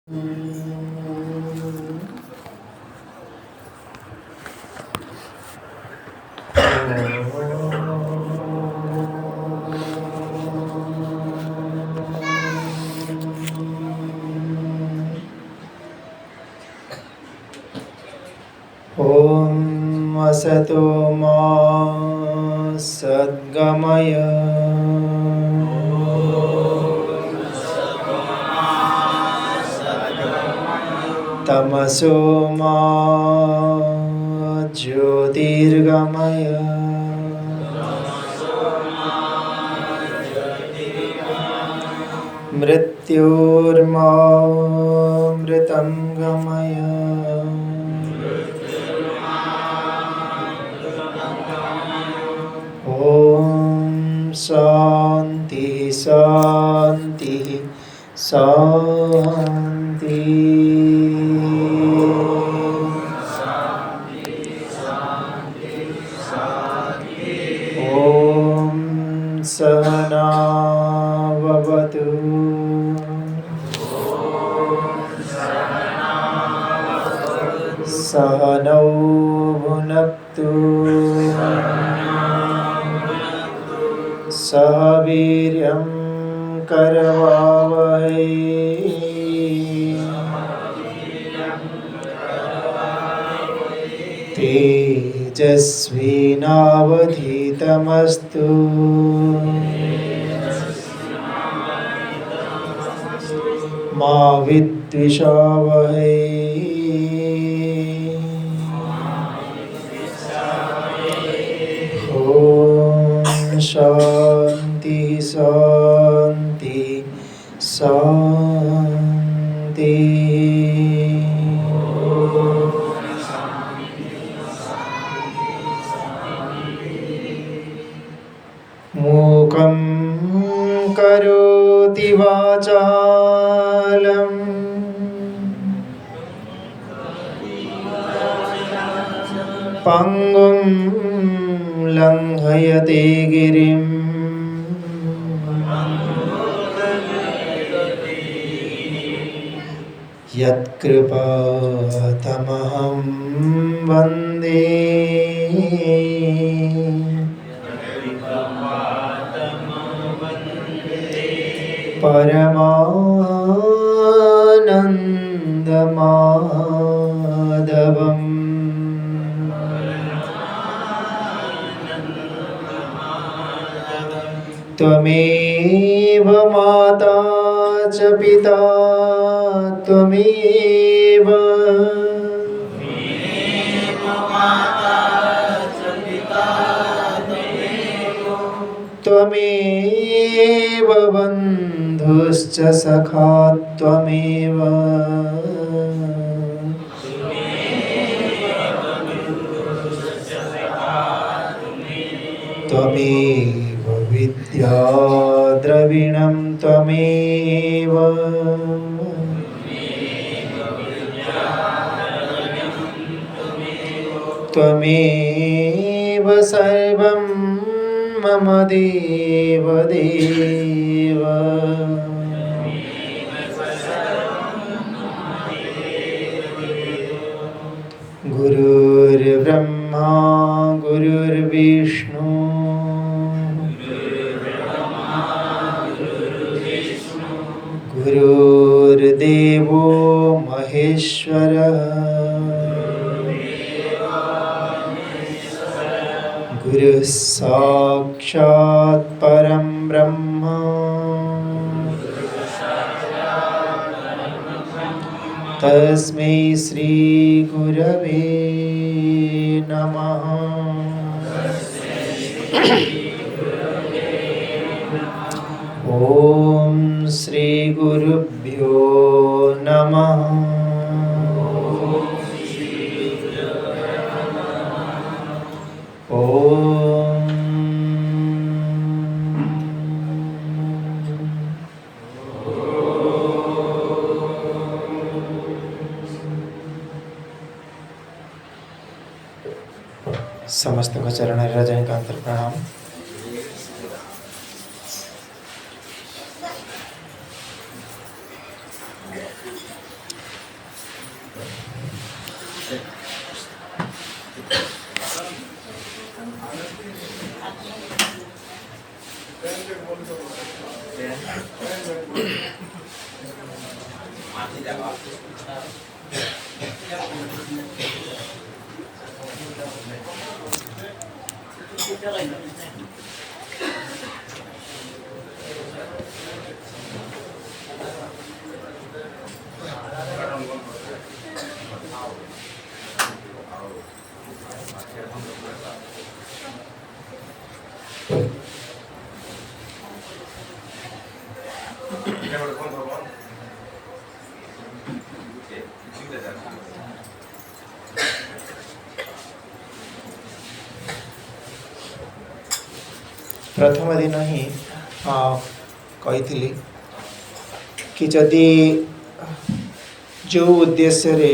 ॐ असतो मा सद्गमय तमसो मा ज्योतिर्गमय मृत्योर्मा मृतं गमय ॐ शान्ति शान्ति शान्ति। ॐ सहना भवतु सहनौ भुनक्तु सह वीर्यं करवावहै तेजस्विनावधीतमस्तु मा विद्विषावहै। ॐ शान्ति शान्ति शान्ति। मूकं करोति वाचालं पङ्गुं लङ्घयते गिरिं यत्कृपातमहं वन्दे परमानन्दमाधवम्। त्वमेव माता च पिता त्वमेव त्वमेव बन्धुश्च सखा त्वमेव त्वमेव विद्या द्रविणं त्वमेव त्वमेव सर्वं मम देव देव। गुरुर्ब्रह्मा गुरुर्विष्णु गुरुर्देवो महेश्वरः गुरुः साक्षात् परं ब्रह्म तस्मै श्री गुरवे नमः। ॐ श्री गुरुभ्यो नमः। समस्त चरण रजनीकांत प्रणाम। प्रथम दिन ही कही कि जदि जो उद्देश्य रे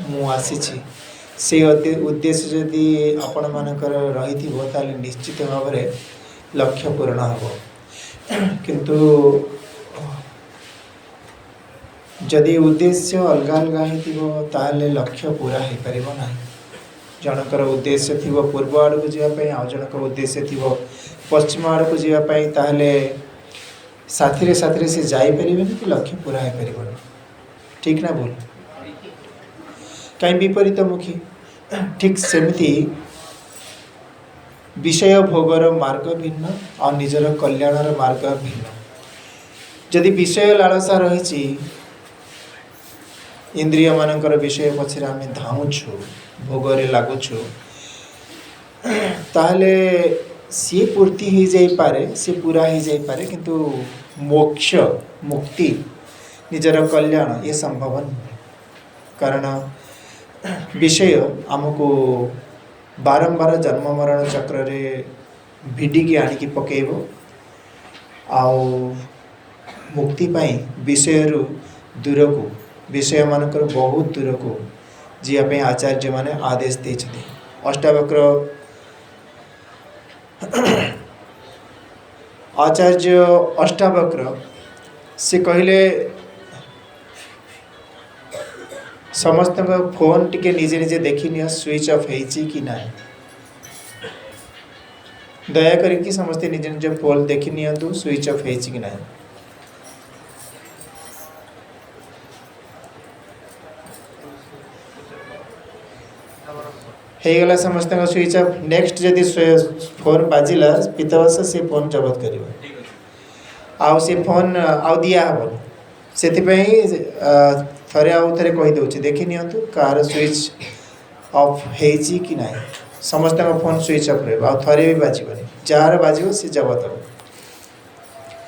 मु आसी से उद्देश्य जदि आपण मानकर रही ताले निश्चित भाव में लक्ष्य पूर्ण हो किंतु जदि उद्देश्य अलग अलग होले लक्ष्य पूरा हो पार ना जनकर उद्देश्य थी पूर्व आड़ को जावाई आउ जनकर उद्देश्य थी पश्चिम आड़ को जावाई ताहले साथी साथी से जापर कि लक्ष्य पूरा हो पार ठीक ना भूल कहीं विपरीतमुखी ठीक सेमती विषय भोगर मार्ग भिन्न और निजर कल्याणर मार्ग भिन्न जदि विषय लालसा रही इंद्रिय मानकर विषय पछरे आम धाऊँ भोगरे लगुचु ताहले सी पूर्ति हो जाई पारे सी पूरा हो जाई पारे किंतु मोक्ष मुक्ति निजर कल्याण ये संभव नहीं कारण विषय आमको बारंबार जन्म मरण चक्र रे भिडिकी आनिकी पकेब आउ मुक्ति पाई विषय दूर को विषय मानकर बहुत दूर को जीवाई आचार्य माने आदेश देते अष्टावक्र आचार्य अष्टावक्र से कहले समस्त फोन टिके निजे निजे देखी नि स्विच ऑफ है कि ना दया करके समस्ते निजे निजे फोन देखी नि स्विच ऑफ है कि ना गला समस्त स्विच ऑफ नेक्स्ट जदि फोन बाजिला पितवश से फोन जबत कर आउ से फोन आउ दिया हम से थरे आउ थे कहीदे देखी नियंतु कार स्विच ऑफ है कि ना समस्त फोन स्विच ऑफ रहा आउ थे भी बाजबनी जार बाजो सी जबत हम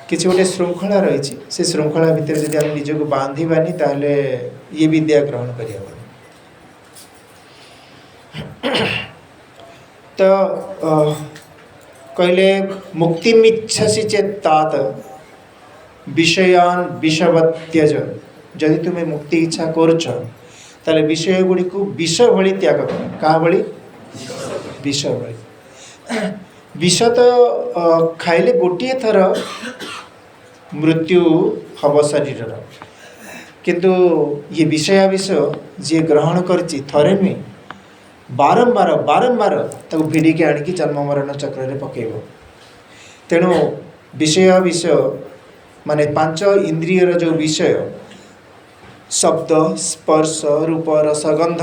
किसी गोटे श्रृंखला रही से श्रृंखला भितर जब आम निजक बांधवानी ताहले ये विद्या ग्रहण कर तो कहले मुक्ति मिच्छसी चेत तात विषयान विषवत्यज जदि तुम्हें मुक्ति इच्छा करुच ताले विषय गुड़ी को विष भली त्याग कर क्या भली विष भली विष तो खाइले गोटे थर मृत्यु हम शरीर किंतु ये विषय विष जी ग्रहण करछि थरे नुहे बारंबार बारंबार ताको भिडिकी आनिकी जन्म मरण चक्र रे पकेब तेणु विषय विष माने पांच इंद्रियर जो विषय शब्द स्पर्श रूप रस गंध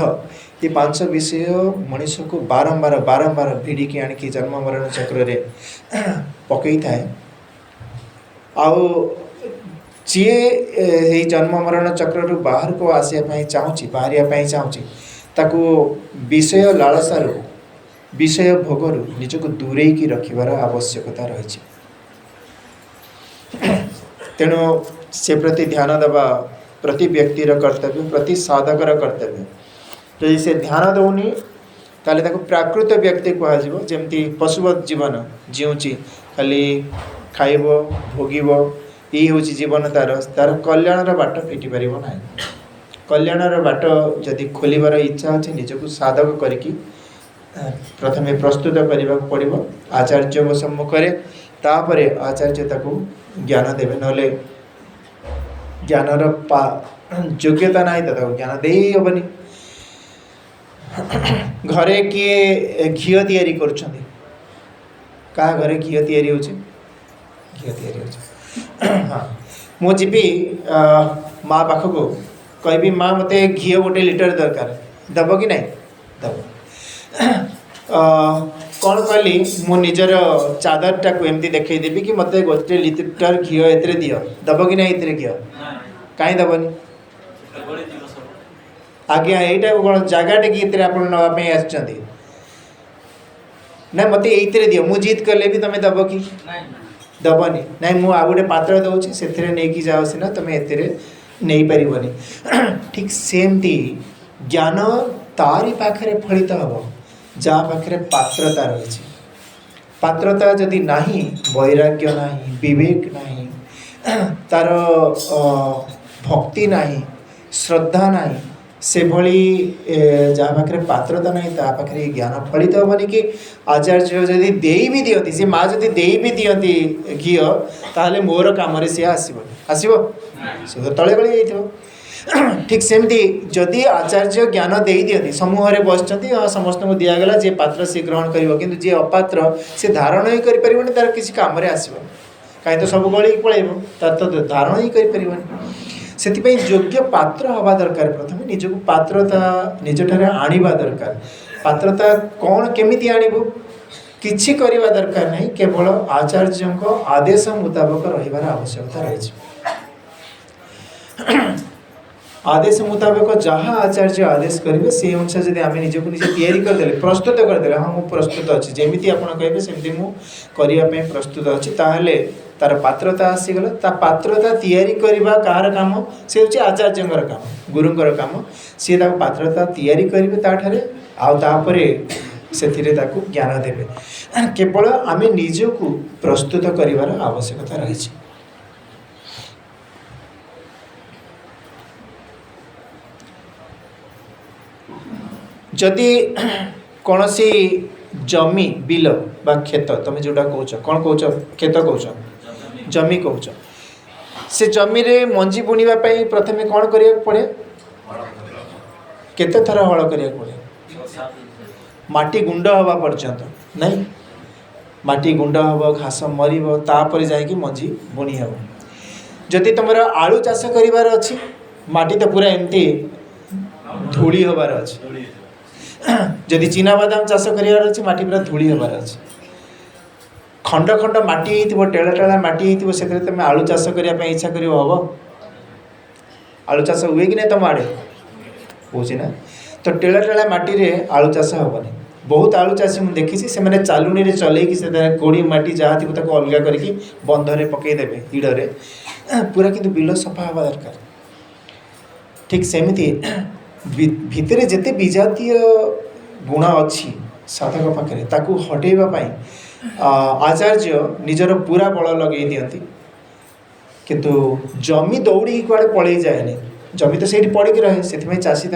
ये पांच विषय मनुष्य को बारंबार बारंबार भिडिकी आनिकी जन्म मरण चक्र रे पकई थाए आउ जी जन्म मरण चक्र रू बाहर को आसिया चाहूँगी बाहरिया चाहूँगी ताकू विषय लालसारू विषय भोगरू निजक दूरे की रखिबार आवश्यकता रही तेणु से प्रति ध्यान देवा प्रति व्यक्तिर कर्तव्य प्रति साधकर कर्तव्य जदि से ध्यान दौनी ताले ताको प्राकृत व्यक्ति कहुव जमती पशुवत जीवन जीऊँची खाली खाइब भोगिब यही हूँ जीवन तार तार कल्याणर बाट फिटी पार ना कल्याणर बाट जदि खोलिबार इच्छा अच्छे निजक साधक करिकी प्रथमे प्रस्तुत करने पड़ो आचार्य सम्मुखें तापरे आचार्य ताको ज्ञान देवे नले ज्ञानर योग्यता ना तो ज्ञान दे ही हेनी घरे किए घी तैयारी कर घरे घी तैयारी होची घी तैयारी होची हाँ मु जीवी माँ पाखक कहि माँ मत घी 1 लीटर दरकार दब कि नहीं दब कौन कहली मु निजर चादरटा को एमती देखईदेवी कि मत 1 लीटर घी ए दि दब कि नहीं घी कहीं दबनी आज्ञा यहीटा कौन जगह टे आप नापी आसुँच ना मत ये दियो मु जीत कले भी तुम दब कि दबनी ना मु आ गए पात्र दूसरी से नहीं जाओ सीना तुम ए नहीं पारबनी ठीक सेमती ज्ञान तारी पाखे फलित हम जहाँ पाखे पात्रता रही पात्रता जदि नहीं वैराग्य नहीं विवेक नहीं तार भक्ति नहीं श्रद्धा नहीं से भली जहाँ पाखे पात्रता नहीं ता पाखे ज्ञान फलित हेनी कि आचार्य जदि दे भी दियंती से माँ जदि दे भी दियंती घी ताहले मोर काम सी आसो से तले गली जाइए ठीक सेमती जदि आचार्य ज्ञान दे दियंती समूह में बसचंती हाँ समस्त को दिगला जी पात्र सी ग्रहण कर कि जी अपात्र सी धारण ही कर तार किसी कम आसो कहीं तो सब गली पलैब तार तो धारण ही कर से योग्य पात्र हवा दरकार प्रथम निजक पात्रता निज ठारे आनिबा दरकार पात्रता कौन केमिति आनिबो किछि करिबा दरकार नहीं केवल आचार्य आदेश मुताबक रहिबार आवश्यकता रही आदेश मुताबक जहाँ आचार्य आदेश करेंगे से अनुसार जब आम निजक निजे तैयारी करदे प्रस्तुत करदे हाँ मुझे प्रस्तुत अच्छी जमीती आप कहे सेमती मुझे प्रस्तुत अच्छी ताहले तार पात्रता आसीगला ता पात्रता तैयारी करवा कहार काम से हूँ आचार्य काम गुरुंर काम सी पात्रता तैयारी करेंगे ताठारे आउे से ज्ञान देवे केवल आम निजक प्रस्तुत कर आवश्यकता रही जदि कौन सी जमी बिल बा खेत तुम जोटा कौच कौन कौच खेत कौच जमी कौच से जमी रे मंजी बुणवाई प्रथम कौन करा पड़े केते थर हल करा पड़े माटी गुंड हवा पर्यंत नहीं माटी गुंड हम घास मर जाकि मंजी बुणी हे जदि तुम आलू चाष करार अच्छी माटी तो पूरा एमती धूली हबार अच्छी जदि चीना बादाम चाष करार अच्छी माटी पूरा धूली हबार अच्छी खंड खंड माटी हो टेला टेला माटी हो तुम आलू चाष करने इच्छा कर हम आलू चाष हुए कि नहीं तुम आड़े हो ना तो टेला टेला माटी रे आलू चाष हेनी बहुत आलू चाषी मुझे देखी से चालुनी चलैकी से गोड़ी माटी जहाँ थी अलग करके बंधरे पकईदेवे हिड़े पूरा किंतु बिल सफा हवा दरकार ठीक सेमती भितर जिते विजातीय गुण अच्छी साधक पाखे ताकू हटेवाई आचार्य निजर पूरा बल लगे दियंती किंतु जमी दौड़ी कुआड़े पलि जाए जमी तो सही पड़ी रहे से चाषी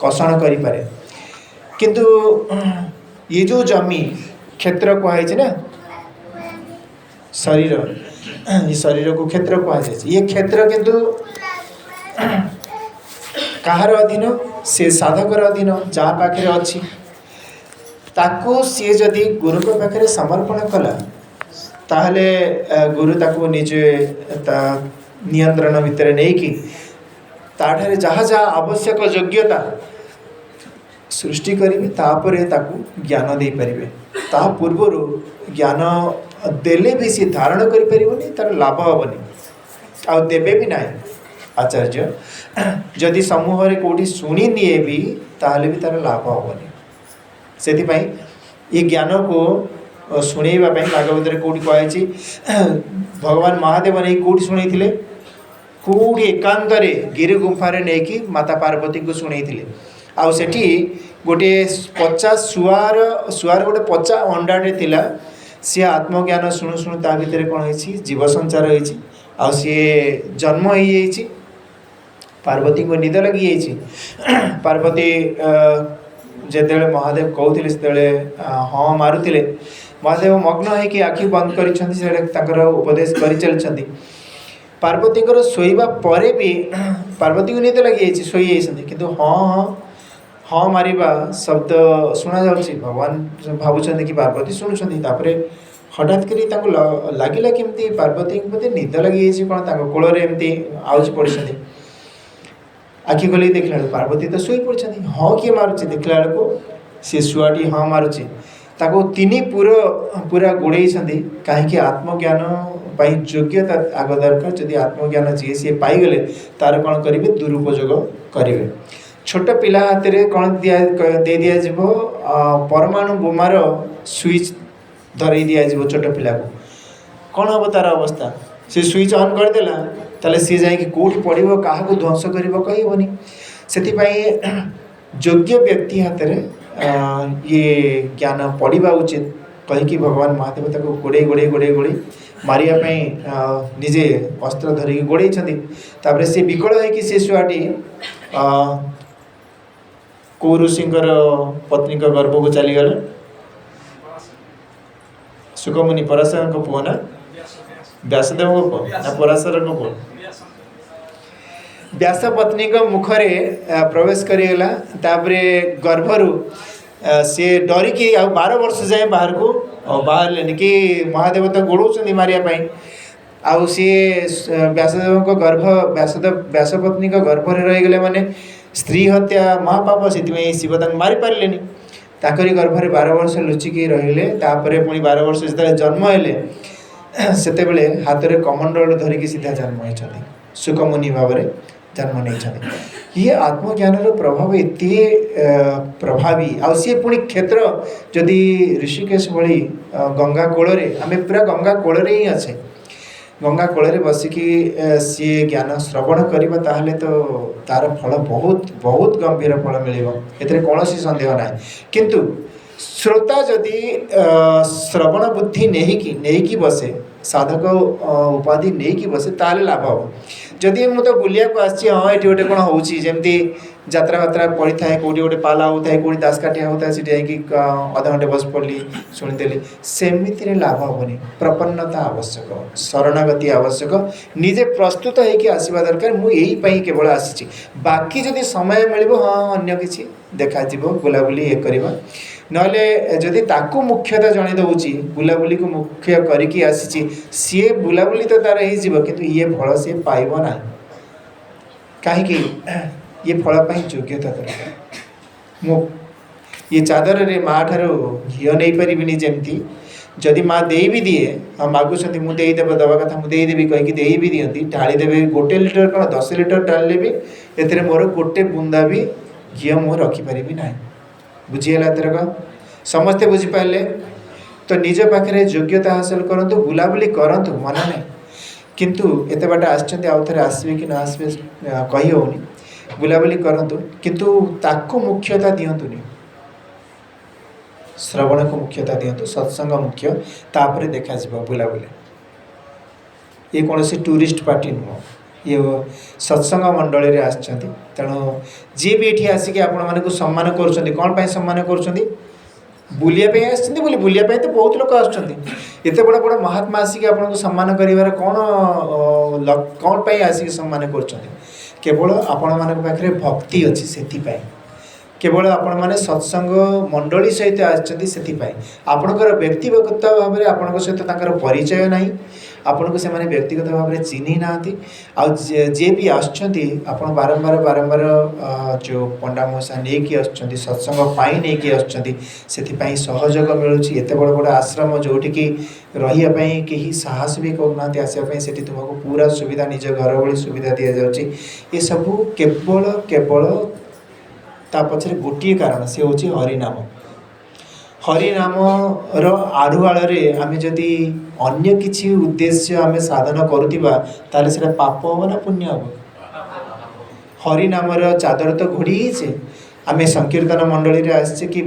कषण करें किंतु ये जो जमी क्षेत्र कहुई ना शरीर ये शरीर को क्षेत्र कहुई ये क्षेत्र किंतु कहार अधीन से साधकर अधीन जहाँ पाखे अच्छी ताकू सी जदि गुरु को पाखे समर्पण कला ताहले गुरु ताकू निजे नियंत्रण भितर नहीं कि ताठारे जहाँ जहाँ आवश्यक योग्यता सृष्टि करेंगे तापरे ताकू ज्ञान दे पारे ता पूर्वर ज्ञान देले भी सी धारण करें तार लाभ हेनी आ देवे भी ना आचार्य जदि समूह रे कोठी शुणी निए भी ताहले भी तार लाभ हेनी से ये ज्ञान को शुणेबा भागवत कौटी कही भगवान महादेव नहीं कौटी शुणी कौटी एकांत गिरी गुंफारे नहीं कि माता पार्वती को शुणी आठी गोटे पचा शुआर गोटे पचा अंडाटे थिला सी आत्मज्ञान शुणु शुणु ता भितर कौन है जीव संचार हो सी जन्म हो पार्वती को निद लगी पार्वती जिते महादेव कहते से हाँ मारुले महादेव मग्न है कि आखि बंद कर उपदेश कर चलती पार्वती शोवा पर भी पार्वती को निद लगी शोई कि हाँ हाँ हाँ मारिबा शब्द शुणा जा भगवान भावुं कि पार्वती शुणुंट हठात करी लगिला केमती पार्वती बोधे निद लगी कौन कूल एमती आउज पड़ी आखि खोल देखला पार्वती तो शुई पड़ी हाँ किए मारुचे देखला बेलू सी शुआटी हाँ मारुचे ताको तीन पूरा गोड़े कहीं आत्मज्ञान योग्यता आग दरकार जदि आत्मज्ञान जी सी पाईगले तार कौन करेंगे दुरुपयोग करेंगे छोट पिला हाथ में कौन दे दि परमाणु बोमार स्विच धरई दिज्व छोट पिला को कौन हम तार अवस्था से स्विच ऑन करदेला ताले सी जाकि कौटी पड़ो क्या ध्वंस कर कहीहनी से योग्य व्यक्ति हाथ में ये ज्ञान पढ़ा उचित कहीकि भगवान महादेव को गोड़े गोड़े गोड़े गोड़े मारियापी निजे अस्त्र धरिकी गोड़े तापर से विकल हो शुआटी कौ ऋषिंकर पत्नी गर्भ को चलीगले सुखमुनि पराशर पुओ ना व्यासदेव पुओ ना पराशर पुओ व्यास पत्नी मुखरे प्रवेश करीगला गर्भरु सी डरिकी आ 12 वर्ष जाए बाहर को बाहर कि महादेव तो गोड़ाऊँ मारियापाई आउ सी व्यासदेव गर्भ व्यासपत्नी गर्भर रहीगले माने स्त्री हत्या महापाप से शिव मारी पारे ताकरी गर्भर 12 वर्ष लुचिकी रहिले तापरे पुणी 12 वर्ष जो जन्म हेले से हाथ में कमंडल धरिकी सीधा जन्म होती सुखमुनि भाव में जन्म नहीं ये आत्मज्ञान प्रभाव एति प्रभावी आ सी पुणी क्षेत्र जदि ऋषिकेश भली गंगा कूल आम पूरा गंगा कूल ही अच्छे गंगा कूल बसिकी सी ज्ञान श्रवण करवा ताहले तो तार फल बहुत बहुत गंभीर फल मिले ए कौन सन्देह ना किंतु श्रोता जदि श्रवण बुद्धि नहीं बसे साधक उपाधि नहीं बसे ताले लाभ हम जदि मु तो बुलिया को आसी हाँ ये गोटे कौन होमती जात्रा फात्रा पड़ी था कौटी गोटे पाला होता है कौटी दासकाठिया होता है सीटी अध घंटे बस पड़ी शुणीदेली सेमती लाभ हेनी प्रपन्नता आवश्यक शरणागति आवश्यक निजे प्रस्तुत होकर आसवा दरकार मुझे केवल आसी बाकी जदि समय मिल हाँ अन्य किसी देखा बुलाबुली ये करवा नले जदि ताकू मुख्यता जन दौची बुलाबुली को मुख्य करिकी आसी सी बुलाबुली तो तार हो किंतु ये फल सी पाइब ना कहीं ये फल योग्यता दरकार मु ये चादर रे माँ ठार घी नहीं पारि जमती जदि माँ दे भी दिए हाँ मागुंट मुझे दवा कथा मुझे देवी कहीकि दे भी दिखती ढालीदेवे 1 लिटर कौन 10 लिटर ढाले भी ए मोर गोटे बुंदा भी घी मु रखिपारि ना बुझीगला एथरक समस्ते बुझीपारे तो निज पाखे योग्यता हासिल करूँ बुलाबुली करूँ मना नहीं किंतु एत बाट आउ थे आसबे कि ना आसबे कही होनी बुलाबुली करूँ किंतु ताकू मुख्यता दिंतुनि श्रवण को मुख्यता दिंतु सत्संग मुख्य तापर देखा बुलाबुली ये कौन सी टूरिस्ट पार्टी नुह ये सत्संग मंडली रे आछंती तेणु जी भी ये आसिक आपण को सम्मान करुँच कौन पाई सम्मान करुँच बुलियापी आसछंती बोली बुलियापी तो बहुत लोग आसछंती एते बड़ा बड़ा महात्मा आसिक आपन को सम्मान करिवार कौन पाई आसिक सम्मान करुँच केवल आपण मान पाखे भक्ति अच्छी से केवल आपण मैंने सत्संग मंडली सहित आछंती से आपणकर व्यक्तिगत भाव में आपण सहित परिचय नहीं आपन को से व्यक्तिगत भाव में चिन्ह ना जे भी आसछंती आपण बारंबार बारंबार जो पंडा मौसा नहीं आसछंती सत्संग पाई नहीं आसछंती से सहयोग मिलूँ एत बड़ बड़ आश्रम जोटिकी रही कहीं साहस भी करना आसपाई से तुमको पूरा सुविधा निज घर भली सुविधा दि जाऊँगी ये सब केवल केवल ता पछरे गोटे कारण से हूँ हरिनाम हरिनाम आड़ुआल आम जदि अन्य किसी उद्देश्य आम साधन करुवा ताले से पाप हम ना पुण्य हम हरिनाम चादर तो घोड़ी आम संकीर्तन मंडली रे आसचे कि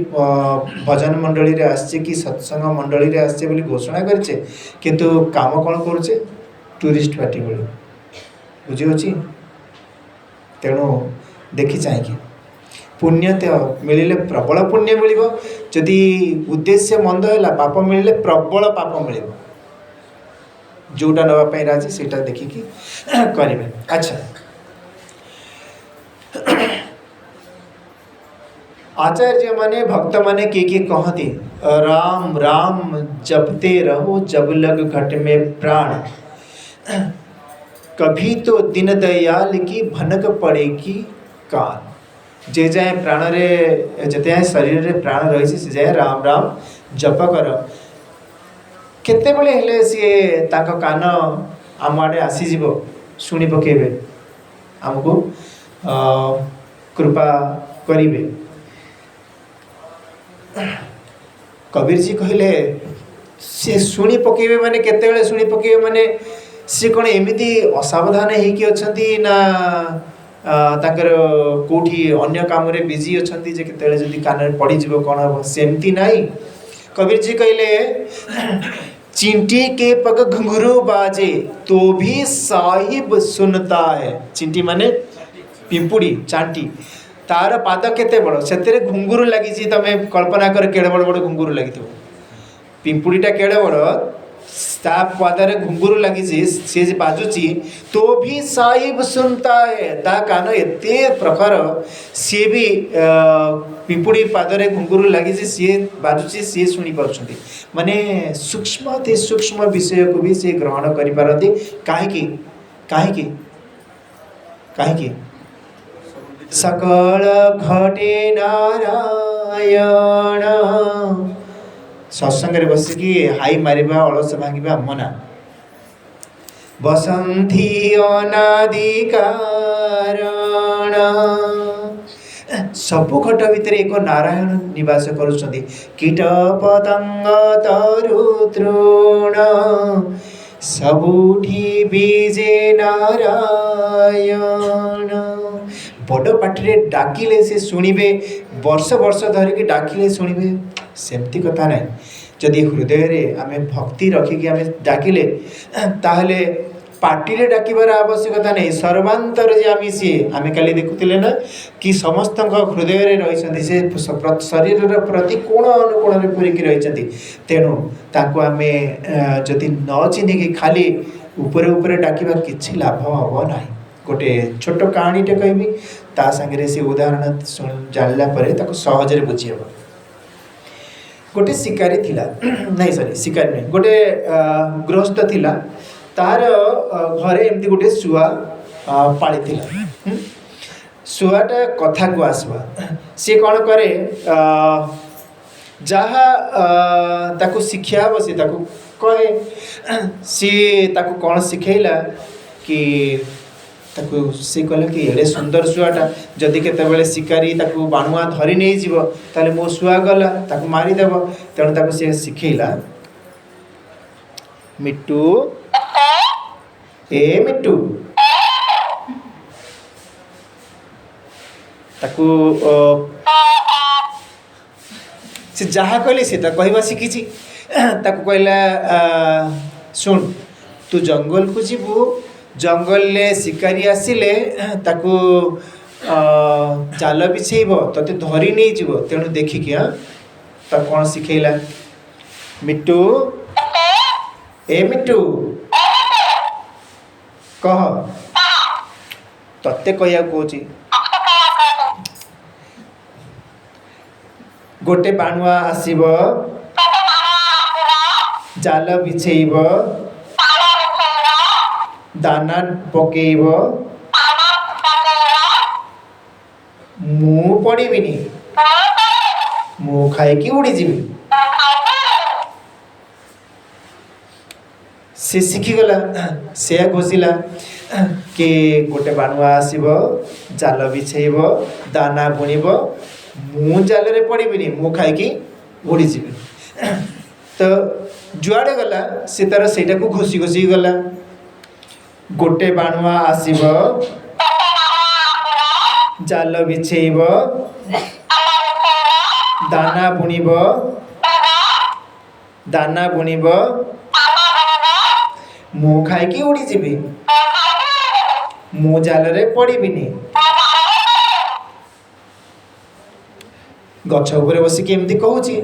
भजन मंडली रे आसचे कि सत्संग मंडली रे आसचे बोली घोषणा करचे किंतु काम कौन करुचे टूरिस्ट पार्टी बोली बुझी तेणु देखी चाहिए पुण्य तो मिले प्रबल पुण्य मिल जदि उद्देश्य मंद है पाप मिले प्रबल पाप मिल जोटा नापी राजी से देखिकी करेंगे। अच्छा आचार्य माने भक्त माने के कहते राम राम जपते रहो जब लग घट में प्राण, कभी तो दिन दयाल की भनक पड़ेगी कान। जे जाए प्राण रे जते जाए शरीर रे प्राण रही से जाए राम राम जप कर, केते बेले हेले सी ताको कान आम आड़े आसीज शुणी पकेबे आमको कृपा करिवे। कबीर जी कहले सी शुणी पकेबे माने केते शुणी पकेबे माने सी कौन एमती असावधान होगी अच्छा ना ताकर कोठी अन्य काम रे बिजी अच्छा जे केते जदि कान पड़ीज कौन हम सेमती नहीं। कबीर जी कहले चिंटी के पग घुंघरू बाजे तो भी साहिब सुनता है। चिंटी माने पिंपुड़ी चांटी तार पाद केते बड़ से घुंघरू लगी तमें कल्पना कर केड़े बड़ बड़ घुंघरू लगी पिंपुड़ीटा केड़े बड़ ता पादरे घुंघरू लगी सी बाजुची तो भी साहिब सुनता है ता कान एते प्रखर सी भी पिंपुड़ी पादरे घुंघरू लगी सी बाजुची सी शुणी पार्टी माने सूक्ष्म ते सूक्ष्म विषय को भी सी ग्रहण करि पारती। काहेकि काहेकि काहेकि सकल घटे नारायण सत्संग बसिकी हाई मारिबा अलस भांगिबा मना। बसंती अनादि कारण सबु घट भितर एक नारायण निवास करुछंती। कीट पतंग तरु तृण सबुठी बीजे नारायण। बड़ पार्टी डाकिले से शुणिबे वर्ष वर्ष धरिकी डाकिले शुणिबे सेमती कथा नहीं। जदि हृदय रे आमे भक्ति रखिकी आमे डाकिले ताहले पार्टी रे डाकिबार आवश्यकता नहीं। सर्वांतर जे आमी सी आमे काली देखुतिले ना कि समस्त हृदय रे रहिसंती से शरीर रे प्रति कोण अनुकोण रे पुरिकी रहिसंती। तेणु ताको आमे जदि न चिन्हिकी खाली ऊपर ऊपर डाकिबा किछि लाभ हबो नाही। गोटे छोट कहानीटे कहबी ता संगे से उदाहरण जानला परे ताको सहज रे बुझी हबो। गोटे शिकारी थिला नहीं सॉरी शिकारी नहीं गोटे गृहस्थ थिला तार घरे एमती गोटे शुआ पाली थिला। शुआटा कथा को आसवा सी कौन करे जहाँ ताकू शिक्षा हम सी ताकू कहे सी ताकू कौन शिखेला कि ताकू सी कहला कि एड़े सुंदर शुआटा जदि केतेबेले शिकारी ताकू बाणुआ धरी नहीं जीव ताले मो शुआ गला ताकू मारी देव। तेणु ताकू सी शिखेला मिट्टू ए मिट्टू ताकू से जहाँ कहली सी कहवा शिखी ताकू कहला सुन तू जंगल को जीवु जंगल ले शिकारी आसिले ताकू जाल बिछेब तते धरी नहीं जीव। तेणु देखिकी हाँ ताकू कौन शिखेला मिट्टू ए मिट्टू कह तते कहया कहूँ गोटे बाणुआ आसीब जाल बिछेब दाना पकेब मु पड़ीबिनी मु खाई उड़ी जीवी। से शिखिगला से घोषिला कि गोटे बाणुआ आसीब जाल बिछेब दाना बुणीब मु जाल रे पड़ीबिनी मु खाई उड़ी जीवी। तो जुआड़े गला से तार सेटा को घोषी घोषी गला। गोटे बाणुआ आसीब जाल बिछेब दाना बुणीब मु खाई उड़ी जीवी मु जाल रे पड़ीबिनी। गछ उपरे बसिकी एमती कहूची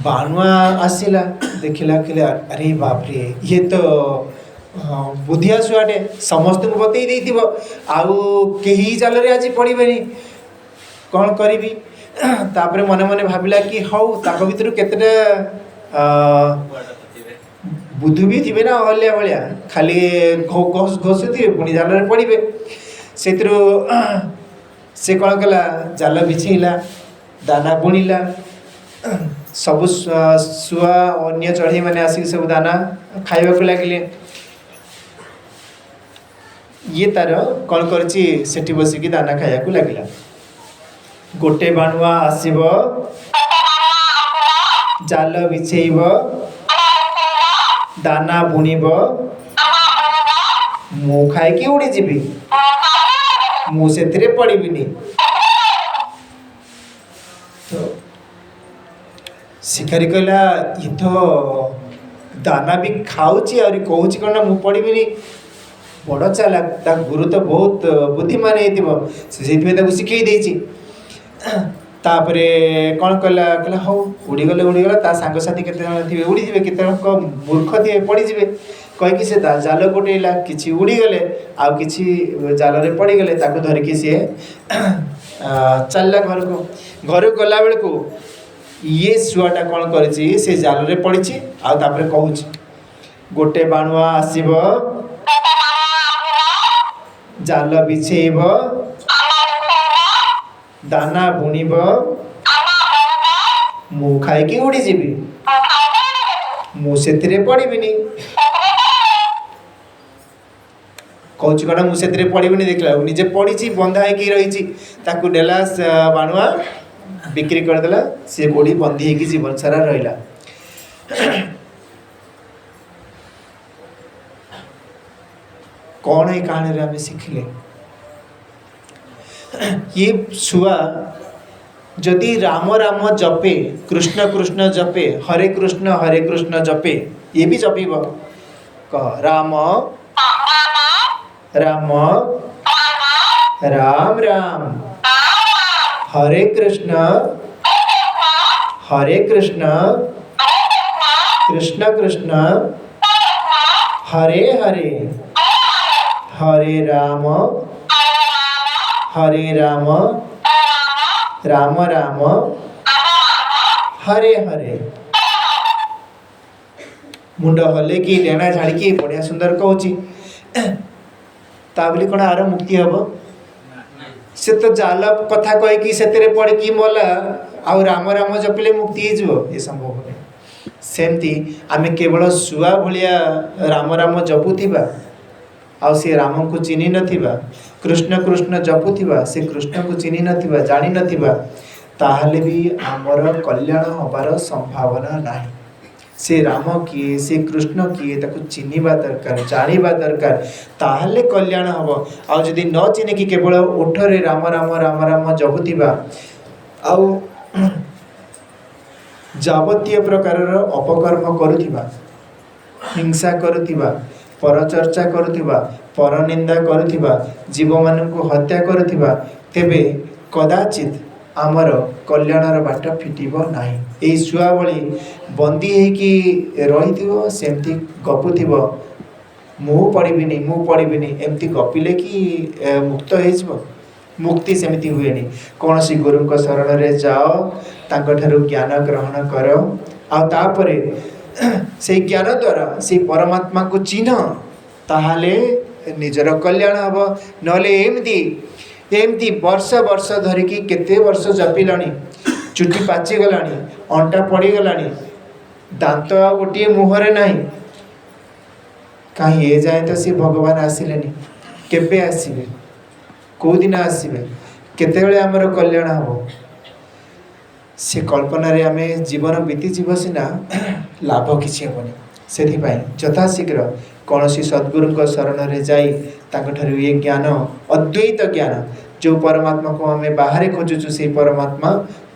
बाणुआ आसिला देखिला कि अरे बाप रे ये तो बुद्धिया छुआटे समस्त को बतई देइथिबो आउ केही जाल रे आज पड़ीबेनी। कौन करी तापर मन मन भाविला कि हौ ताक भितर केतेटा बुद्धि भी थे ना अहल्या भाया खाली घोषुवे पुणी जाल पड़े से से कौन कला जाल बिछेला दाना बुणिला सब शुआ अन्य चढ़ई मैंने आसिक सब दाना खाइबा को लगिले ये तार कौन कर बसिकी दाना खाया को लगिला गोटे बाणुआ आसब जाल बिछेब दाना बुणब मु खाई उड़ी जीवी मुझे पड़बी तो शिकारी कहला ये तो दाना भी खाऊची और कहूँ कौन मु पड़बी बड़ चालाक गुरु तो बहुत बुद्धिमान हो शिखई देची तापरे कौन कला कहला हौ उड़ीगला ता सांगसाथी के उड़ी जे के मूर्ख थे पड़े कहीकि से जाल गोटेला कि उड़ीगले आउ कि जाल पड़गले धरिकी सी चलला घर को गला बेल को ये शुआटा कौन कर जाल पड़ी आउे कहूँ गोटे बाणुआ आसब जाल बिछेब दाना बुणब मु खाई उड़ी जीवी मुझे पड़बी कौच कौन मुझे पड़बी देखला निजे पड़ी बंधा हो रही डेला बाणुआ बिक्री करदेला सी गोड़ी बंधी हो जीवन सारा रहा कौन ये कहानी आम शिखिले ये छुआ जदि राम राम जपे कृष्ण कृष्ण जपे हरे कृष्ण जपे ये भी जपिब कह राम राम राम राम हरे कृष्ण कृष्ण कृष्ण हरे हरे हरे राम राम राम हरे हरे मुंड हले कि डेणा झाड़ी बढ़िया सुंदर कहूँ ताबली कौन आर मुक्ति हम से तो जाल कथा कहीकि से पड़ी मला आउ राम राम जपिले मुक्ति हो ये संभव नहीं सेमती आमे केवल शुआ भलिया राम राम जपुथिबा आउ से राम को चिन्ह नथिबा कृष्ण कृष्ण जपुथिबा से कृष्ण को चिन्ह नथिबा जानि नथिबा ताहले भी आमर कल्याण हबार संभावना नहीं से राम किए से कृष्ण किए ताको चिन्हवा दरकार जानिबा दरकार ताहले कल्याण हम आउ जदि न चिन्हिकी केवल ओठरे राम राम राम राम जपुथिबा आउ जावतीय प्रकार अपकर्म करुथिबा हिंसा करुथिबा परचर्चा करुथिबा परनिंदा करुथिबा जीव मानक हत्या करुथिबा तेबे कदाचित आमर कल्याणर बाट फिटिब नाही एई शुआ भली बंदी हेकी रही सेमती गपुथिब मु पड़बीनी एमती गपिले कि मुक्त हो मुक्ति सेमती हुएनी कौन सी गुरुंक शरण रे जाओ तांकठारु ज्ञान ग्रहण कर आउे से ज्ञान द्वारा से परमात्मा को चिन्ह ताहाले निजर कल्याण हम नले एमती वर्ष वर्ष धरिकी केते वर्ष जपिलानी चुटी पाची गलानी अंटा पड़ी गलानी दांत आ गोटे मुहरे नहीं कहीं ये जाए तो सी भगवान आसिलेनी केबे आसीबे को दिन आसीबे केतेबेले आमर कल्याण हम से कल्पना रे आमे जीवन बीती जीव सीना लाभ किसी हेनी से यथाशीघ्र कौन सी सद्गुरु शरण रे जाई तांकठारु ये ज्ञान अद्वैत ज्ञान जो परमात्मा को आम बाहर खोजुचु से परमात्मा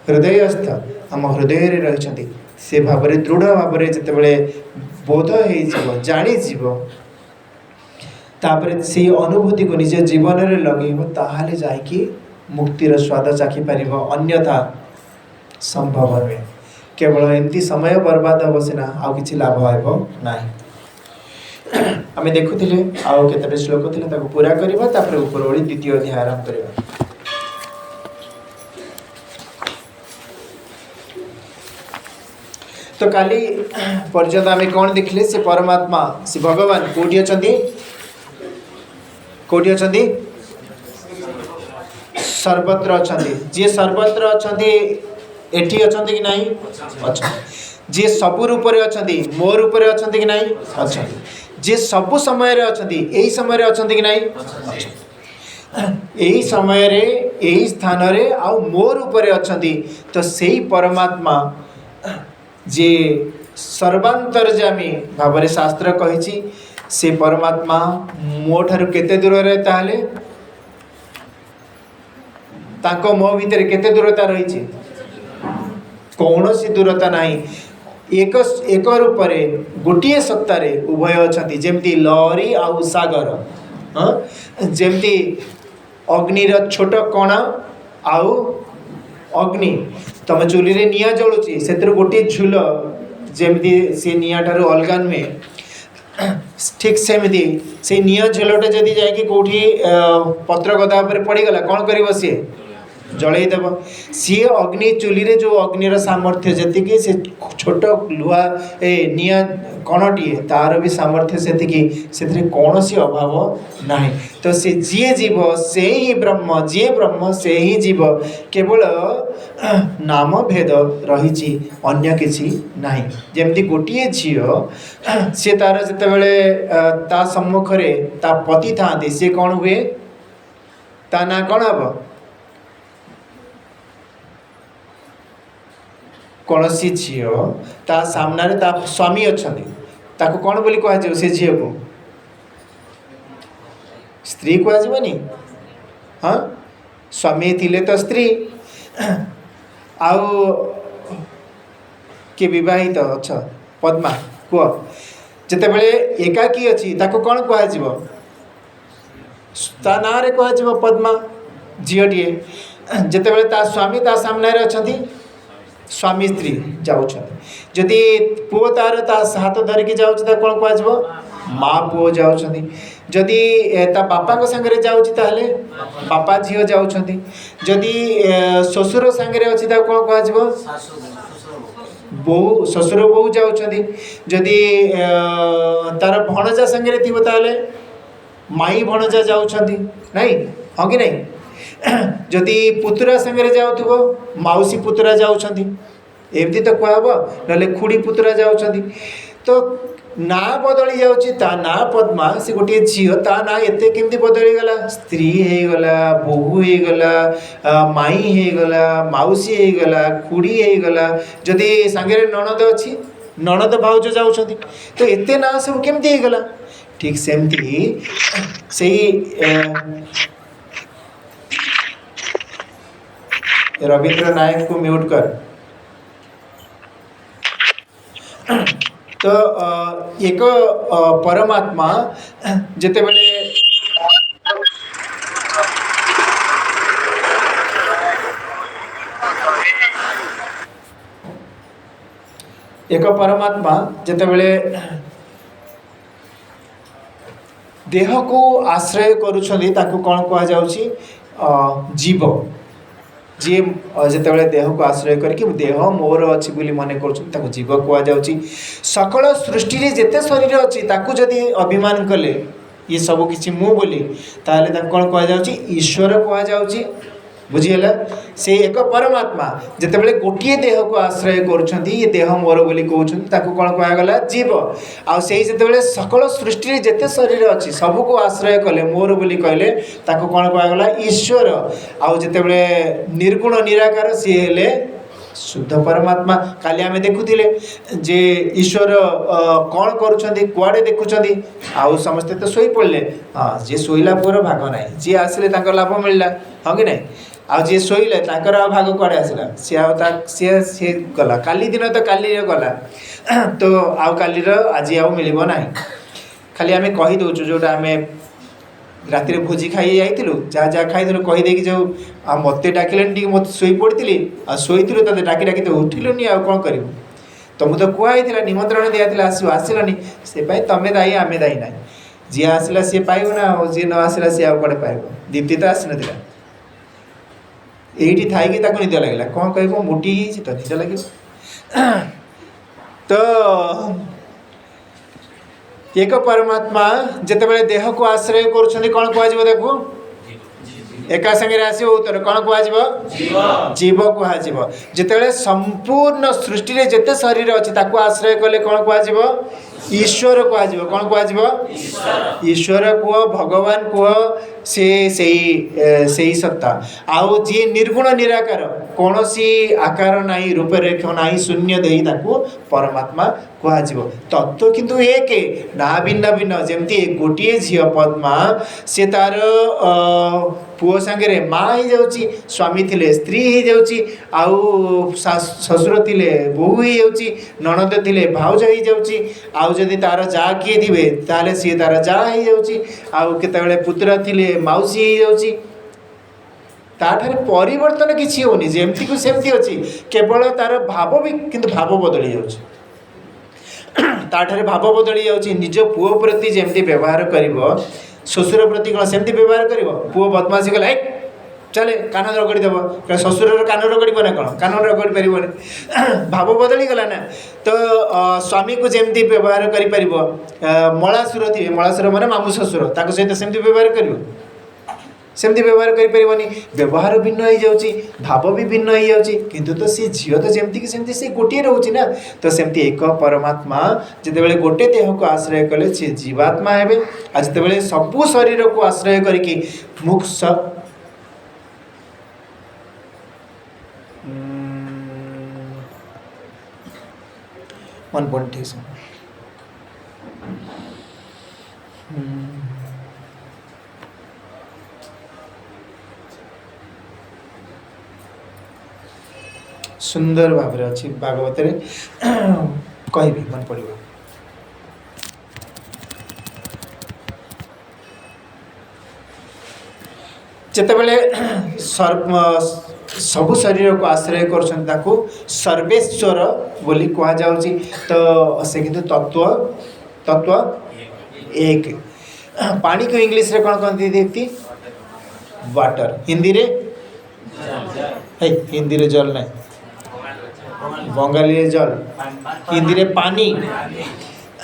हृदयस्थ आम हृदय रही से भाव दृढ़ भाव जितेबले बोध हो जानीव तापर से अनुभूति को निज जीवन में लगेब ताहले जाइकी मुक्तिर स्वाद चाखी पार अन्यथा संभव नुहे केवल एमती समय बर्बाद हम सीना आउ कि लाभ हो ना आम देखुले आउ केतटे श्लोक थे पूरा करवा ऊपर ओली द्वितीय अध्याय आरंभ करवा। तो काली पर्यंत आम कौन देखले से परमात्मा से भगवान कौटी अच्छा कौटी अच्छा सर्वत्र अच्छा जी सर्वत्र अच्छा एठी अच्छा कि नहीं अच्छा जी सबू रूप अच्छा मो रूप अच्छा कि नहीं अच्छा जी सबु समय अच्छा यही समय अच्छा कि नहीं यही समय यही स्थान रे आउ मो रूप अच्छा तो सही परमात्मा जे सर्वांतर्जामी भाव शास्त्र कही से परमात्मा मो ठारू केते दूर रे ताहले ताको मो भितर केते दूरता रही कौन सी दूरता नहीं एक एक रूप गोटे सत्ता उभय अच्छा जमती लहरी आउ सागर हाँ जमती अग्निर छोट कणा आउ अग्नि तुम चूली रे निया जलुची से गोटे झुल जमती से निया ठारू अलगा नुहे ठीक सेमती से निया झुलटा जदि जाकि कौटी पत्र गदा पड़गला कौन कर सी जलईदेव सी अग्नि चूली रे जो अग्निर सामर्थ्य जी से छोट लुहा निया कणटीए तार भी सामर्थ्य से कौन सी अभाव ना तो से जी जीव से ही ब्रह्म जी ब्रह्म से ही जीव केवल नाम भेद रही अन्य किसी ना जमती गोटे झी सी तार जिते ता सम्मुख ता पति था सी कौन हुए ता ना कौन हम कौन सी झी ता सामना ता स्वामी अच्छा ताको कौन बोली कह से झी को स्त्री कहनी हाँ स्वामी थिले तो स्त्री आउ विवाहित अच्छा पद्मा कह जिते एकाकी अच्छी ताको कौन कह ता ना रे कह पद्मा झीटे जिते ता स्वामी ता सामने अच्छा स्वामी स्त्री जाऊँ जदि पुओ तार हाथ धरिकी जाऊँ कौन कह माँ पुओ जाऊँ जदि ता बापा सांगे जाऊँगी बापा झील जाऊँ जदि ससुर सांगे अच्छी कौन कह बहु ससुर बहु जाऊँ जदि तार भणजा सांगे थी माई भणजा जाऊँ नहीं हाँ कि नहीं जदि पुतुरा सांगे जाऊ मौसी पुतुरा जाऊँगी एमती तो कहब ना खुड़ी पुतुरा जाऊँगी तो ना बदली जाऊँगी ता ना पद्मा से गोटे झी ता ना एत केमती बदली गला स्त्री होगला बोहू होगला माई होगला मौसी होगला खुड़ी होगला जदि सांगे ननद अच्छी ननद भाउज जाऊँगी तो एत ना सब केमती होगला ठीक सेमती से रवींद्र नायक को म्यूट कर तो एक परमात्मा जिते बड़े एक परमात्मा जिते बड़े देह को आश्रय करुछंदी ताको कौन कह जाउची जीव जी जिते देह को आश्रय करके देह मोर अच्छी बोली मन कर जीव कहुच्छी सकल सृष्टि जिते शरीर अच्छी ताकू जदि अभिमान कले ये सब किसी मु बोली ताहले कौन कह जाउची ईश्वर कह जाउची बुझीगला से एक परमात्मा जिते गोटे देह को आश्रय कर ये देह मोर बोली कहते कौन कहगला जीव आ जिते सकल सृष्टि जिते शरीर अच्छी सबको आश्रय कले मोर बोली कहले कौन कहगला ईश्वर आउ जिते निर्गुण निराकार सी हेले शुद्ध परमात्मा काली आमे देखुथिले जे ईश्वर कौन करुछंदी कुआडे देखुछंदी आउ समस्ते तो सोई पड़ले हाँ जे सोईला पुअर भाग ना जी आसिले तांकर लाभ मिलला हाँ कि नहीं आउ जी शोले तांकर भाग कुआडे आसला सी गला काली दिन तो काली गला तो आउ कालीर आज आउ मिलिबो नाही खाली आमे कहि दउछु जोटा आमे राति भोजी खाई जाइलु जहाँ जहाँ खाई कहीदे जो मत डाकिले मत शोई पड़ी शोई ते डाकी डाकी तो उठिलुनि आ कौन कर तुमको तो कहुई निमंत्रण दिया आसो आसलानी से तमें दायी आमे दायी ना जी आसला सी पाइब ना जी न आसला सी आड़े पाइब दीप्ति तो आसी ना ये थी निद लगे कौन कह मुटी तो निद लगे तो एक परमात्मा जितेबाला देह को आश्रय कर कौन कह एका संगे आसो उत्तर कौन कह जीव कह जिते संपूर्ण सृष्टि रे जिते शरीर अच्छी आश्रय कले कौन कह ईश्वर कह कौन कह ईश्वर कह भगवान कह से सत्ता आउ जी निर्गुण निराकार कौन सी आकार नहीं रूपरेख नहीं शून्य दे परमात्मा कह तत्व किंतु एक ना भिन्न भिन्न जमती गोटे झी पद्मा से तार पुओ सांगे माँ ही जाऊँगी स्वामी थिले स्त्री ही जाऊँगी आउ ससुर थिले बोहू ही जाऊँगी ननद थिले भाउज ही जाऊँगी आउ जदि तार जा किए थे ताले सी तार जा ही जाऊँगी आउ केतबेले पुत्र थिले मौसी ही जाऊँगी ताठारे परिवर्तन किसी होनी जेमती को सेमती अच्छी केवल तार भाव भी किंतु भाव बदली जाऊँगी ताठारे भाव बदली जाऊँगी निज पुओ प्रति जेमती व्यवहार करिवो ससुर प्रति कौन सेमती व्यवहार कर पुओ बदमाशी कला चले कान रगड़देव ससुर कान रगड़ ना कौन कान रगड़ पार भाव बदली गला ना तो स्वामी को जमती व्यवहार कर मलासुर थे मलासुर माने मामू ससुर सहित सेमती व्यवहार कर सेमती व्यवहार करें व्यवहार भिन्न हो जाऊँगी भाव भी भिन्न हो जाऊँगी किंतु तो सी झील तो जमती कि सेमती से गोटे रोचे ना तो सेमती एक परमात्मा जितेबाला गोटे देह को आश्रय कले सी जीवात्मा है आ जितेबाला सबू शरीर को आश्रय करके मुक्ष मन पॉइंट ठीक से सुंदर भाव अच्छी भागवत कह मन पड़ जितेबाला सबु शरीर को आश्रय कर सर्वेश्वर बोली कह जाऊँगी तो से किंतु तत्व तत्व एक पानी को इंग्लिश रे कौन कहती देखती वाटर हिंदी रे हिंदी रे जल नहीं बंगाली रे जल हिंदी रे पानी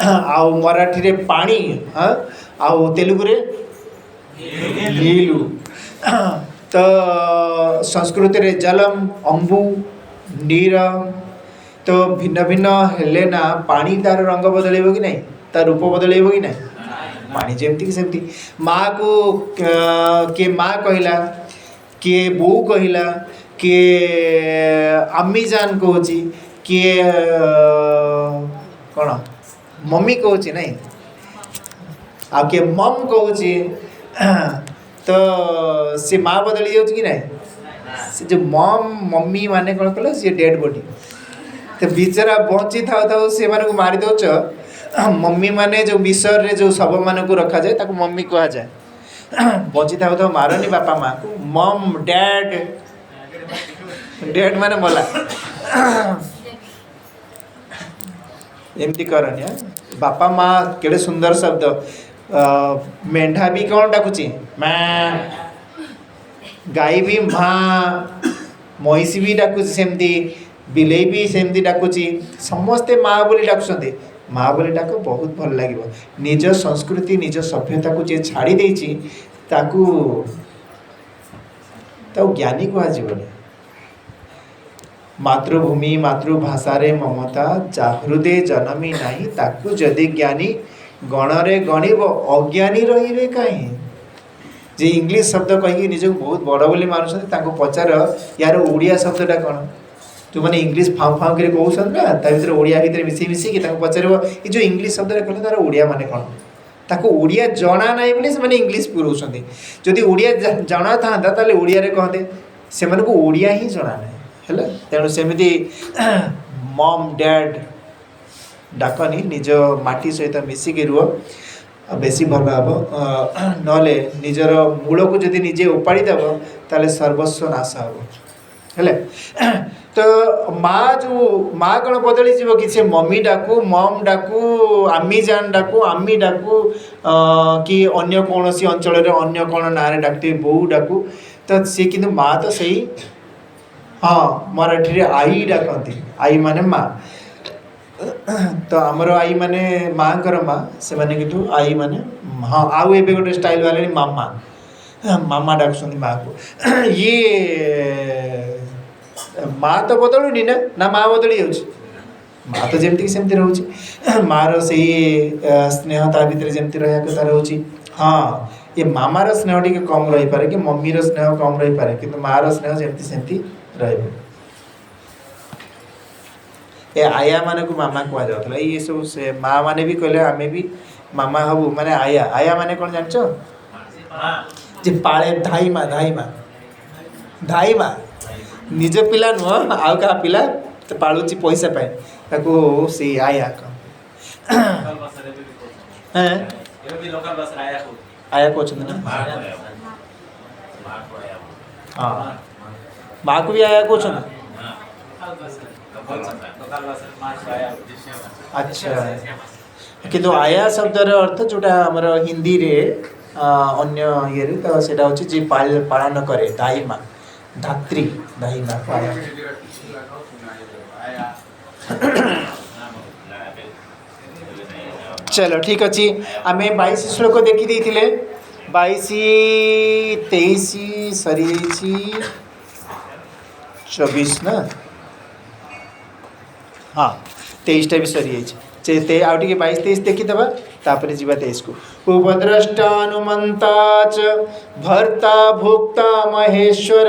आउ मराठी रे पानी आउ तेलुगु रे नीलू तो संस्कृत रे जलम अंबु नीर तो भिन्न भिन्न हेले ना पानी तार रंग बदलेब कि नहीं तार रूप बदलेब कि नहीं पानी जमती कि सेमती माँ को किए माँ कहला किए बो कहला किए अम्मी जान कहूँ किए कौन मम्मी कहूँ नहीं आ किए मम कहूँ तो से माँ बदली जाऊँ कि नहीं से जो मम मम्मी माने कौन कल सी डेड बॉडी तो बिचारा बची था से माने को मारी दौच मम्मी माने जो मिसर रे जो शव मान को रखा जाए ताको मम्मी कहा जाए बची था मारनी बापा माँ को मम डैड डैड माने मला एमती करनी बापा माँ केड़े सुंदर शब्द मेंढा भी कौन डाकुची माँ गाई भी माँ महिषी भी डाकुची सेमती बिलेई भी सेमती डाकुची समस्ते माँ बोली डाकुଛନ୍ତି माँ बोली डाक बहुत भल लगे निज संस्कृति निज सभ्यता को जे छाड़ी देछि ताकू ज्ञानी कह मातृभूमि मातृभाषा रे ममता जाहृदे जनमी नहीं ताकू जदि ज्ञानी गणरे गणिब अज्ञानी रही कहीं जे इंग्लिश शब्द कहीं निज बहुत बड़ बोली मानुंट पचार यार ओडिया शब्दटा कौन जो मैंने इंग्लिश फाउ फाउ कर कहते ना भर ओडिया भितर मिसई मिसिकी पचार ये जो इंग्लिश शब्दटा कहते तार ओडिया माने कौन ताको ओडिया जना ना बोली से इंग्लिश पुरौंट जदि ओडिया जना था ताले ओडिया रे कहते से ओडिया ही जना ना है तेणु सेमती मम डैड डाकनी निज माटी सहित मिसिकी रुह बेसी भल हम नले निजर मूल को जदि निजे उपाड़ी देव ताले सर्वस्व नाश हम है तो माँ जो माँ कौन बदली जीव कि से मम्मी डाकू मम डाकू आम्मी जान डाकू आम्मी डाकू कि अन्य कौन सी अंचल अन्य कौन ना डाकते बो डाकू तो सी कि माँ तो सही हाँ मराठी रे आई डाकती आई माने माँ तो आमर आई माने माँ माँ से माने किंतु आई माने हाँ आउ ए गोटे स्टाइल वाले मामा मामा डाकुଛନ୍ତି माँ को ये माँ तो बदलुनी ना ना माँ बदली जाऊँ माँ तो जमती सेमती रोचे मार से स्नेह ता भीतर जमती रहा कथा रोचे हाँ ये मामार स्नेह टी कम रही पारे कि मम्मीर स्नेह कम रही पारे किंतु मार स्नेह जमती सेमती रही ए आया माने को मामा कह जाता ये सब से माँ माने भी कहले आमे भी मामा हबू माने आया आया माने कौन जानछ जे पाले धाई माँ निज पिला नुह आउ का पिला तो पालुची पैसा पाए ताको से आया कम आया को ना हाँ माँ को भी आया को ना अच्छा किंतु आया शब्दर अर्थ जोटा आमर हिंदी रे अन्य ये तो सेटा होची जे पालन करे दाई माँ धात्री दाई माँ को आया चलो ठीक अच्छी आम 22 श्लोक देखी देते 22 23 सरी 24 ना हाँ 23टा भी सरी जाइए आउ टे 22 23 देखीदे तापर जीवा 23 को उपद्रष्टानुमंता च भर्ता भोक्ता महेश्वर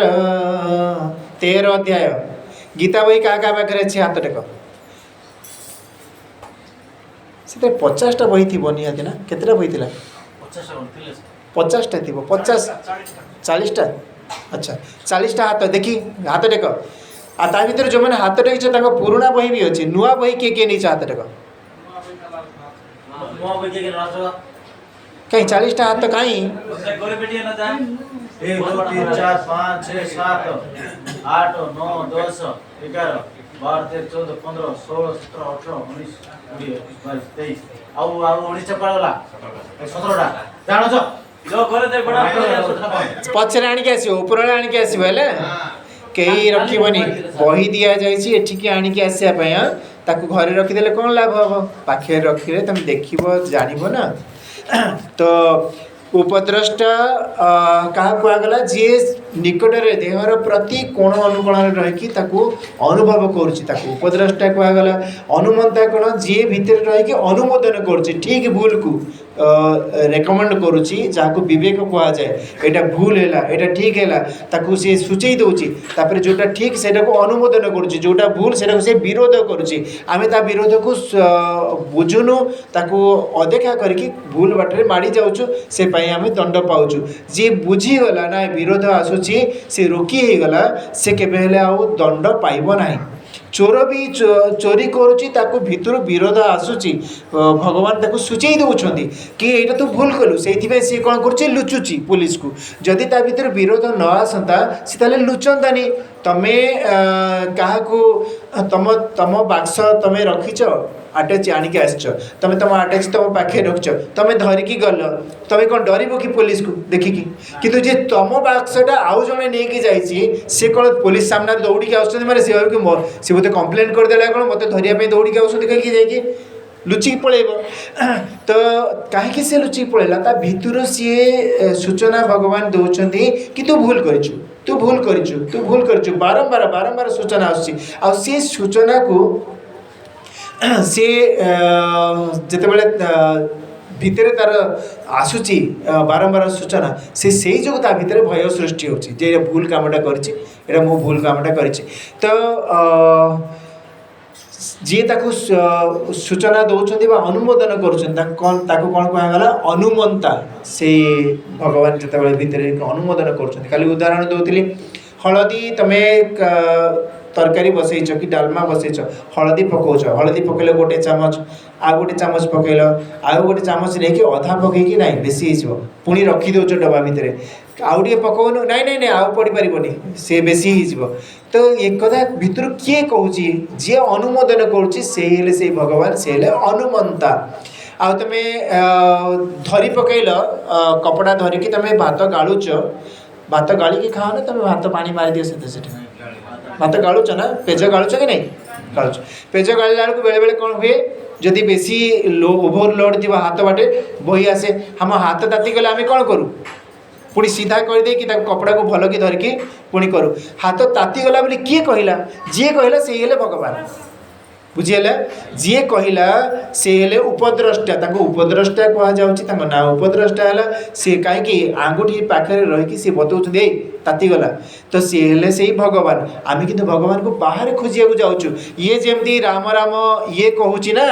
13 अध्याय गीता बही क्या क्या पाखे अच्छे हाथ टेक से 50टा बही थी निहाती ना केतटा बही थी 50टा थी 50 40टा अच्छा 40टा हाथ देखी हाथ टेक आ ता भीतर जो मैंने हाथ टेक पुराणा बही भी अच्छी नुआ बही किए नहीं हाथ टेक कहीं 40टा हाथ तो कहीं 1 2 3 4 5 6 7 8 9 10 11 12 13 14 15 16 17 18 19 20 22 23 आउ आउ 19 पड़ला 17टा जानो छ जो करे दे बड़ा पछरे आनी के आसी ऊपर आनी के आसी बेले कई रखिबनी बही दिया जाइछि एठिकी आनी के आसिया पय ताकू घरे रखी देले कोन लाभ हो पाखे रखिले तुम देखिबो जानिबो ना तो उपद्रष्टा क्या कहगला जी निकटरे देहर प्रति कोण अनुकोण रही अनुभव कर उपद्रष्टा कहगला अनुमंता कौन जी भितर रही अनुमोदन कर ठीक भूल को रेकमेंड करुच्ची जहाँ विवेक कह जाए यहाँ भूल है यहाँ ठीक है सी सूचई दूसरी जोटा ठीक से अनुमोदन करोटा भूल से सी विरोध करुच्ची आम ता विरोध को बुझुनु ताकू अदेखा करके भूल बाटर माड़ी जाऊँ से आम दंड पाचु जी बुझीगला ना विरोध आसूची सी रोकी हो गला से केबे आउ दंड पाइब ना चोर भी चोरी करुच्ची भितर विरोध आसूची भगवान ताको सूचई दौरान कि यहाँ तो भूल कलु से सी कौन कर लुचुची पुलिस को जदि ता भीतर विरोध न आसता सी ताले लुचंतानी तमे क्या तम तम बाक्स तमें रखीच आटाच आणिक आस तुम तुम आटाच तुम पाखे रखिच तुम धरिकी गल तुम कौन डर कि पुलिस को देखिकी किंतु जे तुम बाक्सटा आउ जड़े नहीं जाइए सी कौन पुलिस सामने दौड़ी आस सी बोते कम्प्लेन करदेला कौन मत धरिया दौड़ी आस कहीं जाकि लुचिकी पलैब तो कहीं से लुचिकी पलैला ता भितर सी सूचना भगवान दौरान कि तू भूल करू तू भूल करू तू भूल करू बारंबार बारंबार सूचना आसी सूचना को सी जितेबाला भितर तार आसूची बारंबार सूचना से जो भितर भय सृष्टि होची भूल कामटा कर भूल कामटा कर तो जी ताकू सूचना दौरान अनुमोदन कर कौन कहगला अनुमंता से भगवान जिते भितर अनुमोदन कर उदाहरण दूसरी हलदी तमें तरकारी बसईच कि डालमा बसईच हलदी पकाउच हलदी पकड़े गोटे चामच आ गोटे चामच पकड़ आउ गोटे चामच नहीं अधा पकईकि ना बेसी हो पुणी रखीदौच डब्बा भितर आउ टे पकाउनु नाई नाई नाई आउ पड़ पारबनी से बेसी हो तो एक कथा भितर किए कहूँ जी अनुमोदन करुच्ची से भगवान से अनुमंता आ तुम धरी पकईल कपड़ा धरिकी तुम भात गालुच भात गालिकी खाओ ना तुम भात पानी मारी दियो से भात गालुच ना पेज गालुच कि नहीं गालुच पेज गाड़ा बेलू बेले बेले कौन हुए जदि बेसी ओभरलोड थी हाथ बाटे बही आसे हम हाथ ताती गले आम कौन करूँ पुणी सीधा करदे कि कपड़ा को भल की धरिकी पुणी करूँ हाथ ताती गला बोली किए कहला जी कहला से हेले भगवान बुझीगला जी कहला सी हेले उपद्रष्टा उपद्रष्टा कह ना उपद्रष्टा है सी कहीं आंगुठी पाखे रहीकि सी बतौन ताती गला तो सी हेले से भगवान आम कि भगवान को बाहर खोजा जाऊँ ये जमी राम राम ये कहूँ ना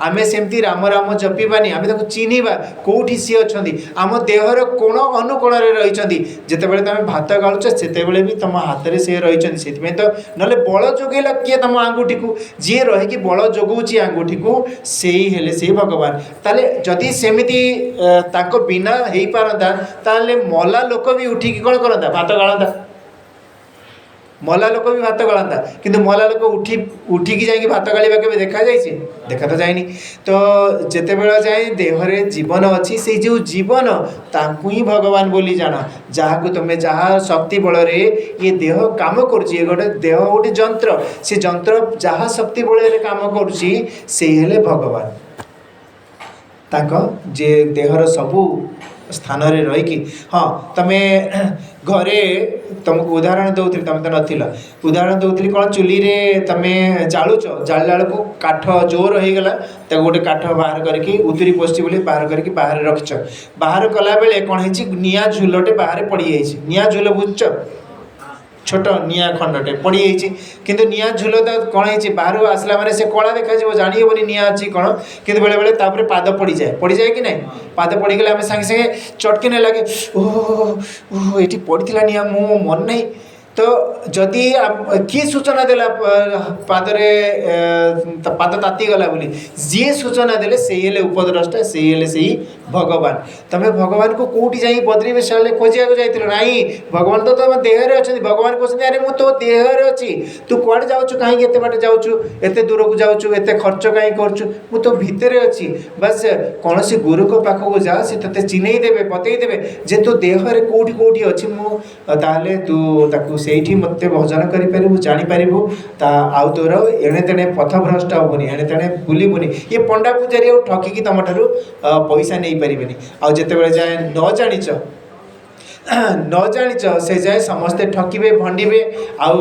आम सेमती राम राम जपिबानी आम चिन्हवा कौटी सी अच्छा आम देहर कोण अनुकोण रही जितेबाला तुम भात गालुच से भी तुम हाथ में सी रही से तो ना बल जोगेला किए तुम आंगुठी को जी रही बल जोगाऊँ आंगुठी को से हेले से भगवान ताले जदि सेमिति बिना हो पारता ताले मला लोक भी उठिकी कौन करता भात गालता मला लोक भी भात गालता किंतु मला लोक उठिकी जाइए भात गाड़ा के देखा जाए देखा तो जाए तो जिते बेला जाए देहरे जीवन अच्छी से जो जीवन ताकू ही भगवान बोली जान जहाँ को तुम्हें जहाँ शक्ति बल ये देह काम करुँचे गोटे देह गोटे जंत्र से जंत्र जहाँ शक्ति बल काम करुँची से हेले भगवान ताको जे देहर सबू स्थान रहीकि हाँ तुम्हें घरे तुमको उदाहरण दौली तुम तो नथिल उदाहरण दौली कौन चुली रे तुम जालुच जाड़ा को काठ जोर हो गला गोटे काठ बाहर करके उतरी पशि बोली बाहर करके बाहर रखिच बाहर कला बेले कौन है निआ झुलटे बाहर पड़ जाइए निआ झुल बुझ छोट निआ खंडटे पड़ जाइए किंतु निआ झुल तो कौन है बाहर आसला माने से कला देखा जानी हेनी निआ अच्छी कौन कि बेले बेले पाद पड़ जाए कि नहीं पाद पड़गले आम सागे सागे चटकिने लगे ओह ये पड़ा निआ मो मन नहीं तो जदि किए सूचना देला पादरे पाद ताती गला बोली जी सूचना देले से हेले उपद्रष्टा से हेले से भगवान तमें भगवान को कौटी जा बद्री बेश खोजा जाइल ना भगवान तो तुम देहरे अच्छा भगवान कहते अरे मुझ तो देहरे अच्छी तू कौड़े जाऊँ कहीं एत बाट जाऊँ एत दूर को जाऊँ एत खर्च कहीं करूँ तो भितर अच्छी बस कौन सी गुरु को पाखक जा सी ते चिन्ह देवे बतईदेवे जे तू देहरे कौटी कौटी अच्छी मुझे तू से मत भजन कर जापर आउ तोर एणे तेणे पथ भ्रष्ट हेनी एणे तेणे बुलबुनि ये पंडा पूजारी ठकिकी तुम ठार पैसा नहीं पारे आउ जिते जाए न जाच से जाए समस्ते ठकिबे भंडिबे आउ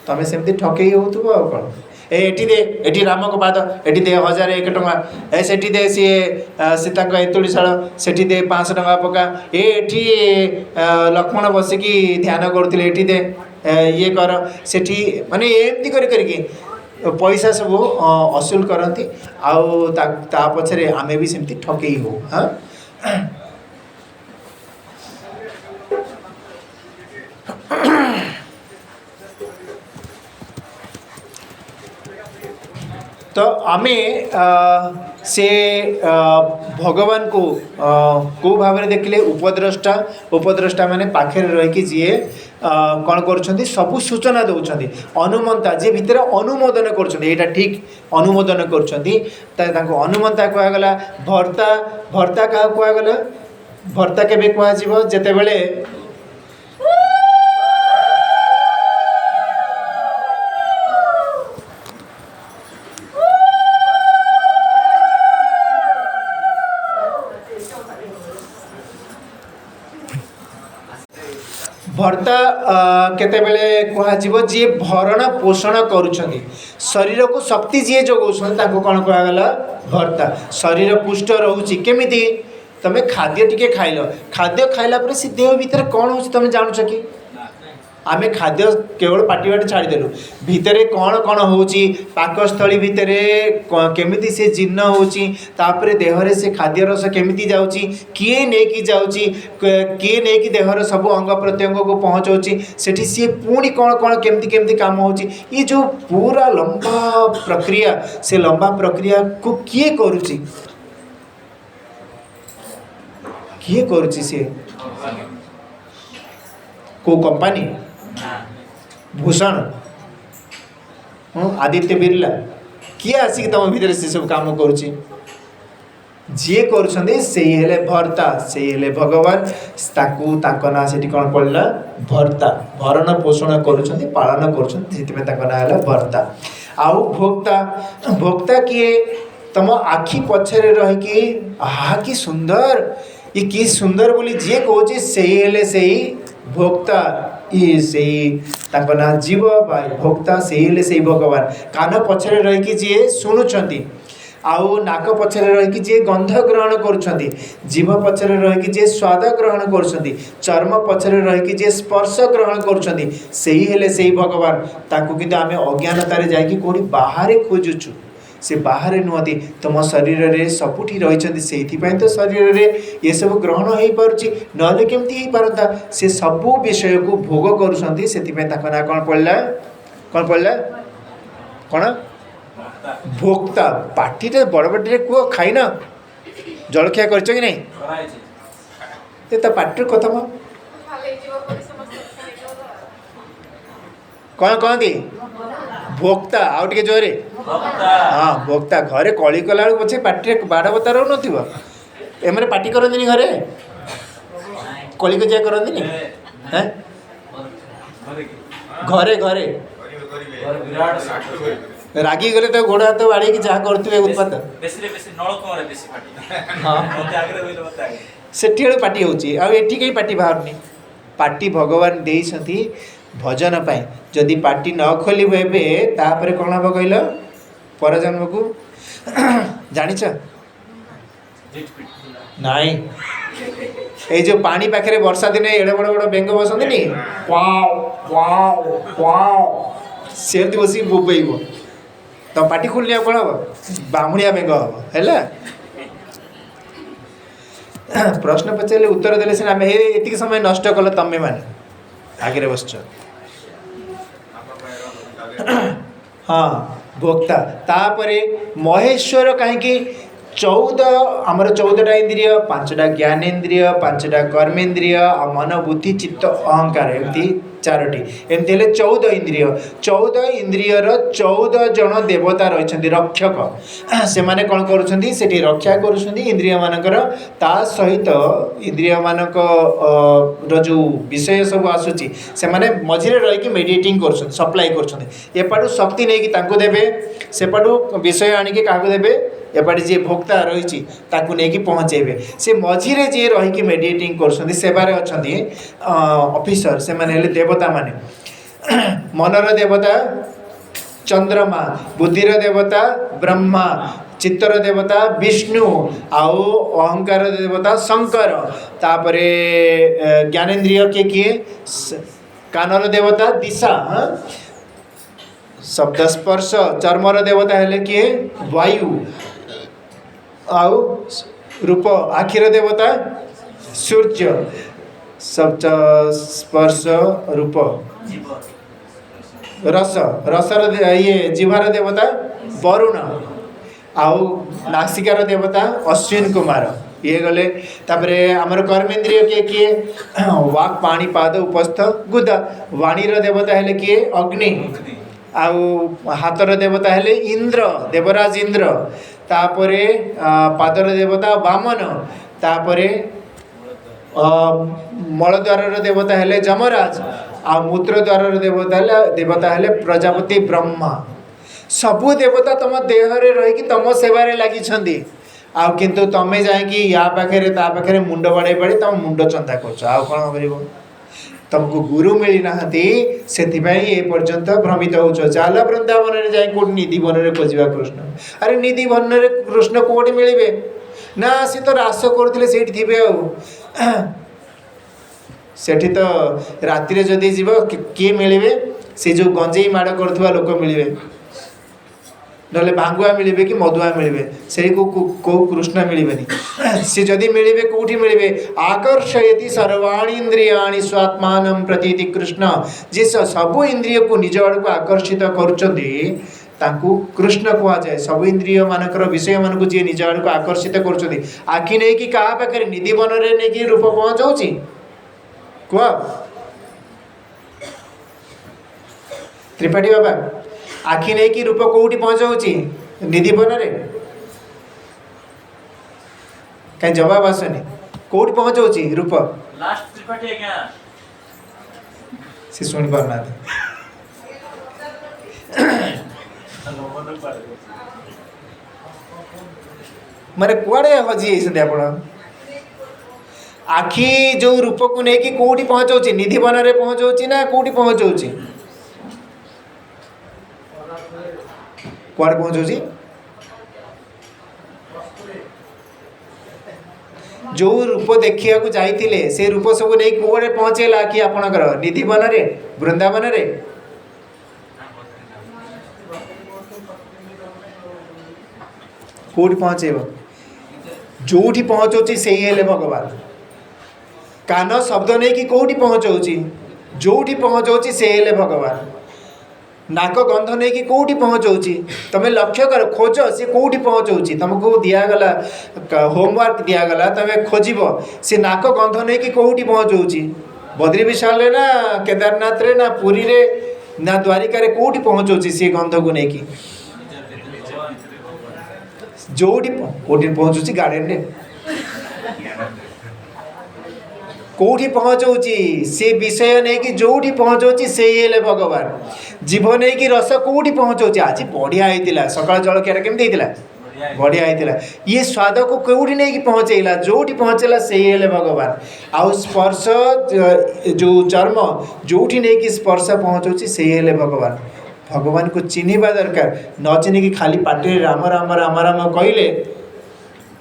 तमें सेमती ठकई होथुबो आ कौन एटी दे एटी राम को पाद एटी दे 1001 टंका ए सेठी दे सी एतुड़ीशाल सेठी दे 500 टंका पका एटी लक्ष्मण बसिकी ध्यान करुले एटी दे ये कर सेठी माने एमती करके पैसा सब असूल करती आउ ता पछरे आमे भी सेमती ठकई हो हाँ तो आमे से भगवान को को भाव में देखले उपद्रष्टा माने पाखे रहीकि जी कौन कर सबू सूचना दौरान अनुमंता जी भितर अनुमोदन कर ठीक अनुमोदन कर अनुमंता कहगला भर्ता भर्ता क्या कहगला भर्ता केबे कहजिवो जेते बेले भर्ता केतेबेले कह जी भरण पोषण करुछंती शरीर को शक्ति जी जोगाउछन ताको कौन कहगला भर्ता शरीर पुष्ट रोचे केमिति तमें खाद्य टिके खाइल खाद्य खाइला पर से देह भीतर कौन हो तुम जानूच कि आम खाद्य केवल पाटी बाटे छाड़देलु भितर कौन कौन हो पाकस्थली भितर केमिति से जीर्ण होपर देहरे से खाद्य रस केमिति जाउची किए नेकी जाउची किए नेकी देहर सब अंग प्रत्यंग को पहुँचाऊँगी सेठी सी पुणी कौन कौन केमिति केमिति काम हो ये जो पूरा लंबा प्रक्रिया से लंबा प्रक्रिया को किए करुची किए करुची सी को कंपनी भूषण आदित्य बिरला किए आसिक तुम भीतर से सब काम करुची जी करुँच से हेले भर्ता से हेले भगवान ताको ना से कौन पड़ा भर्ता भरण पोषण करुँच पालन करुँच भर्ता आउ भोक्ता भोक्ता किए तुम आखि पछरे रहीकि आहा कि सुंदर ये कि सुंदर बोली जी कहे से हेले से भोक्ता ये से ना जीव बा भोक्ता से हेले से भगवान कान पछरे रहीकि जी शुणुंट आउ नाक पछरे रहीकि जी गंध ग्रहण करुँच जीभ पछरे रहीकि जी स्वाद ग्रहण करुँच चर्म पछरे रहीकि जी स्पर्श ग्रहण करुँच से हेले से भगवान ताकू किंतु आमे अज्ञानतार जाइकि कोठी बाहर खोजुछु से बाहर नुहति तुम शरीर में सबुठी रही से तो शरीर में ये सब ग्रहण हो पारुछि नले केमती हो पारता से सबू विषय को भोग करुँच से ना कौन पड़ा कौन भोक्ता पार्टी बड़ पार्टी कह खाइन जलखिया कर कि नहीं तो पार्टी कथा कौन कहती भोक्ता आउ टे जोरे हाँ भोक्ता घरे कली कला पछे पार्टी बाड़ बता रो एम पार्टी करती घरे कली कजिया करती हैं घरे घरे रागी गले तो गोड़ हाथ बाड़ी जहाँ करते उत्पाद से पार्टी होची कहीं पार्टी बाहर पार्टी भगवान देइछंती भजन पाई जदि पार्टी न खोल तापर कौन हम कहल परजन्म को जानिच नाई ये जो पानी पाखे वर्षा दिन एड़े बड़ बड़ बेंग बसती सेमती बस बोबेब तो पार्टी खोलने कौन हम बामुणिया बेंग हम है प्रश्न पचारे उत्तर देले सीना आम ये समय नष्ट कल तमें मैंने आगे बस हाँ भोक्ता तापरे महेश्वर कहीं 14 आमर 14टा इंद्रिय 5टा ज्ञानेन्द्रिय 5टा कर्मेन्द्रिय मन बुद्धि चित्त अहंकार एमती 4टी एमती 14 इंद्रिय 14 इंद्रियर 14 जन देवता रही रक्षक से माने कौन करुँच से रक्षा करुँच इंद्रिय मानकर ता सहित इंद्रिय मानक जो विषय सब आसूची से माने मझिरे रही मेडिएटिंग कर सप्लाई कर शक्ति नहीं देवे सेपटू विषय आणिकी क्या देवे एपटे जी भोक्ता रही नहीं पहुँचेबे से मझिरे जी रही मेडिएटिंग कर सेवार अच्छा ऑफिसर से माने देवता माने मनर देवता चंद्रमा बुद्धिर देवता ब्रह्मा चित्तर देवता विष्णु आउ अहंकार देवता शंकर तापरे ज्ञानेन्द्रिय किए कानर देवता दिशा शब्द स्पर्श चर्मर देवता है किए वायु आउ रूप आखिर देवता सूर्य शब्द स्पर्श रूप रस रसर ये जीवार देवता वरुण आउ नासिकार देवता अश्विन कुमार ये गले तापरे आमर कर्मेन्द्रिय किए किए वाक पानी पाद उपस्थ गुदा वाणीर देवता है किए अग्नि आउ हाथर देवता है इंद्र देवराज इंद्र तापरे पादर देवता वामन तापरे मलद्वार देवता है जमराज आ मूत्रद्वार देवता है प्रजापति ब्रह्मा सबू देवता तुम देहरे रही तुम सेवारे लगी आउ किंतु तमें जाकि या पाखे ता पाखे मुंड बाड़े बाड़े तुम मुंड चंदा कर तुमको गुरु मिली ना से पर्यंत भ्रमित हो चल वृंदावन में जाए कौट निधि वन में खोजा कृष्ण अरे निधि वन में कृष्ण कौटी मिले ना सी तो रास करते थे सेठी तो राति जदि जीव किए मिले से जो गंजेई माड़ कर लोक मिले ना भांगुआ मिले कि मधुआ मिले से कौ कृष्ण मिले सी जदि मिले कौटी मिले आकर्षयति सर्वाणी इंद्रियाणि स्वात्मान प्रतीति कृष्ण जी सबू इंद्रिय को निज आड़ को आकर्षित करुँच कृष्ण कहुए सब इंद्रिय मानकर विषय मानक जी निज आड़ को आकर्षित कर आखि नहीं कि क्या पाखे निधि वन में नहीं रूप पहुँचाऊँच कह त्रिपाठी बाबा आखि नहीं कि रूप कौटी पहुँचाऊँच निधि वन में कहीं जवाब आसुनी कौट पहुँचाऊँ रूप लास्ट त्रिपाठी आज्ञा सी शुणी पारना माने कुआड़े हजी आप आखि जो रूप को लेकिन कौटी पहुँचाऊँ निधि वन में पहुँचाऊँ ना कौटी पहुँचाऊँ कुआड़े पहुँचाऊँ जो रूप देखा जाइए से रूप सब नहीं कौड़े पहुँचेला कि आपणकर निधि वन में वृंदावन रे कौटी पहुँचेब जोठी पहुँचाऊँ से ही हेले भगवान कान शब्द नहीं कि कौटी पहुँचाऊँ जोठी पहुँचाऊँ से हेले भगवान नाक गंध नहीं कि कौटी पहुँचाऊँ तुम लक्ष्य कर खोज सी कौटी पहुँचाऊँ तुमको दिगला होमवर्क दिगला तुम खोज सी नाक गंध नहीं कि कौटी पहुँचाऊँ बद्री विशाल ना केदारनाथ रे ना पुरी रे ना द्वारिका रे कौटी पहुँचाऊँ सी गंध को लेकिन जोटी कौटी पहुँचुची गार्डन रे कौटी पहुँचाऊँ से विषय नहीं कि जोटी पहुँचाऊँ से हेले भगवान जीव नहीं कि रस कौटी पहुँचाऊँ आज बढ़िया होता सकाल जलखिया केमती होता बढ़िया होता ये स्वाद को कौटी नहीं कि पहुँचेला जोटी पहुँचेला से हेले भगवान आउ स्पर्श जो चर्म जोटी नहीं कि स्पर्श पहुँचाऊँ से हेले भगवान भगवान को चिन्हवा दरकार न चिन्ह खाली पाटे राम राम राम राम कहले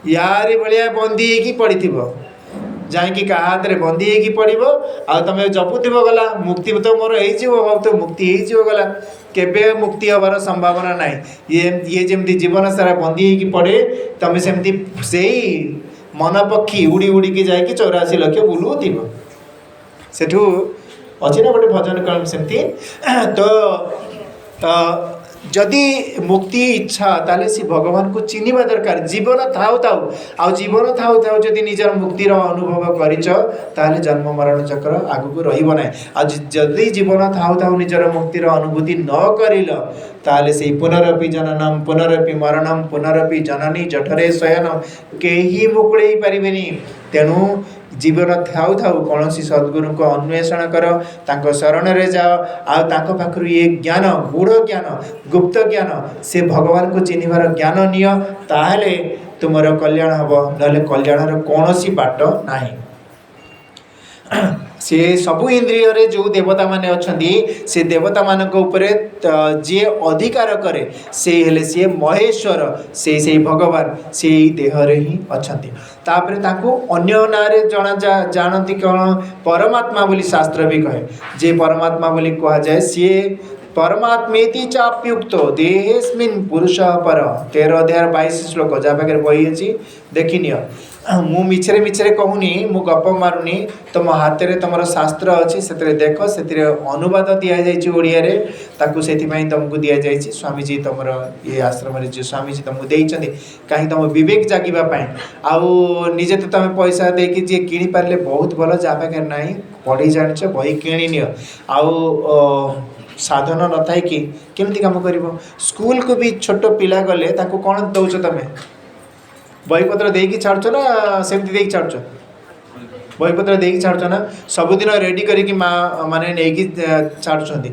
यार भाया बंदी होगी पड़ी जाकि क्या हाथ में बंदी होगी पड़ो आ तुम जपुथ गला मुक्ति तो मोर हो मुक्ति हो गला केबे मुक्ति हबार संभावना ना ये जमी जीवन सारा बंदी होगी पड़े तुम सेमती से मन पक्षी उड़ी उड़ी की जाकि 84 लक्ष बुलूब सेठू अच्छी ना गोटे भजन कल सेमती तो जदि मुक्ति इच्छा ताले सी भगवान को चिन्हवा दरकार जीवन थाउ थाउ आ जीवन थाउ थाउ जदि निजर मुक्तिर अनुभव करिच ताले जन्म मरण चक्र आगु रहिबो नै आ जदि जीवन थाउ थाउ निजर मुक्तिर अनुभूति न करिल ताले से पुनरपि जननम पुनरपि मरणम पुनरपि जननी जठरे शयन केही मुकुळेई परिबेनी तेणु जीवन थाउ थाउ कौन सद्गुरु को अन्वेषण कर तांको शरण रे जाओ आ पाखरु ये ज्ञान गूढ़ ज्ञान गुप्त ज्ञान से भगवान को चिन्हवार ज्ञान निय ताहले तुमर कल्याण हबो नले कल्याणर कौनसी बाट नाही से सबु इंद्रिय रे जो देवता माने अछंदी से देवता मानक उपरे जे अधिकार करे से हेले से महेश्वर से भगवान से देह रे ही अछंती तापरे ताको अन्य नारे जना जानती कौन परमात्मा बोली शास्त्र भी कहे जे परमात्मा बोली कहा जाए सी परमात्मेति चाप्युक्त देहेस्मिन् पुरुष पर 13 अध्याय 22 श्लोक जहाँ पाखे बही अच्छी देखनी मु मिछरे मिछरे कहूनी मु गप मारुनी तुम हाथ में तुम शास्त्र अच्छी से देख से अनुवाद दि जाइए ओडिया रे ताकू से तुमको दि जाइए स्वामीजी तुम ये आश्रम जो स्वामीजी तुमको देते कहीं तुम विवेक जागिबाई आउ निजे तो तुम पैसा देकी जी किणी पारे बहुत भल जहाँ पाखे ना पढ़ी जान बही किणी नि आउ साधन न था कि केमती काम कर स्कूल को भी छोट पिला गले ताको कौन दौच तुम बहीपत्र देकी छाड़ ना सेमती देकी छाड़ बहीपत्र देकी छाड़ ना सबुदिन रेडी करी माँ माने नहीं छाड़ुंट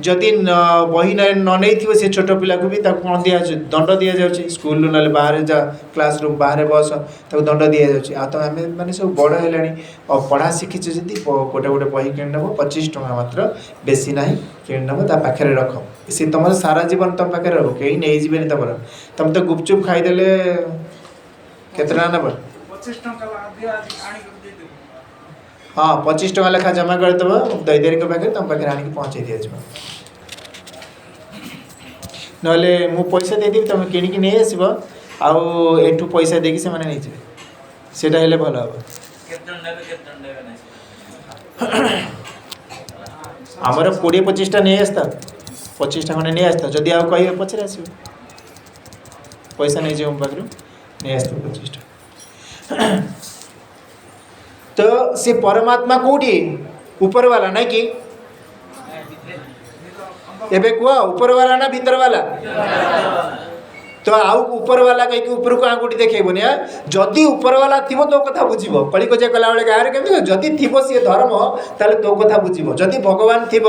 जदि बही न नहीं से छोट पिला को भी कौन दि दंड दि जाए स्कूल ना बाहर जा क्लासरूम बाहर बस दंड दि जाए आम मैंने सब बड़ है और पढ़ा शिखीच जी गोटे गोटे बही कि नब 25 टଙ୍କା मात्र बेसी ना कि नब पाखे रख सी तुम सारा जीवन तुम पाखे रख कहीं नहीं जी तुम तो गुपचुप खाईदे केते नब 25 टଙ୍କା हाँ 25 टଙ୍କା लेखा जमा करदेव दैदेरी पाखे तुम पाखे आनिक पहुँचे दि जाए नले मु पैसा देदेवी तुम किणिकी नहीं आसब आठू पैसा देकी से नहीं सेटा हेले भल हम आमर 20-25 टा नहीं आसता 25 टा खंडे नहीं आसता जदि आउ कहे पचरे आस पैसा नहीं जाए पाखु नहीं आसता 25 टा तो से परमात्मा कौटी ऊपर वाला नहीं कि एबे कुआ ऊपर वाला ना भीतर वाला तो आउ ऊपर वाला कहीं ऊपर को आंगुठी देखनी जदि ऊपर वाला थी तो कथा बुझब कली कजिया कला बेले गाँव में केमती जदि थी सी धर्म ताले तो कथा बुझब जदि भगवान थी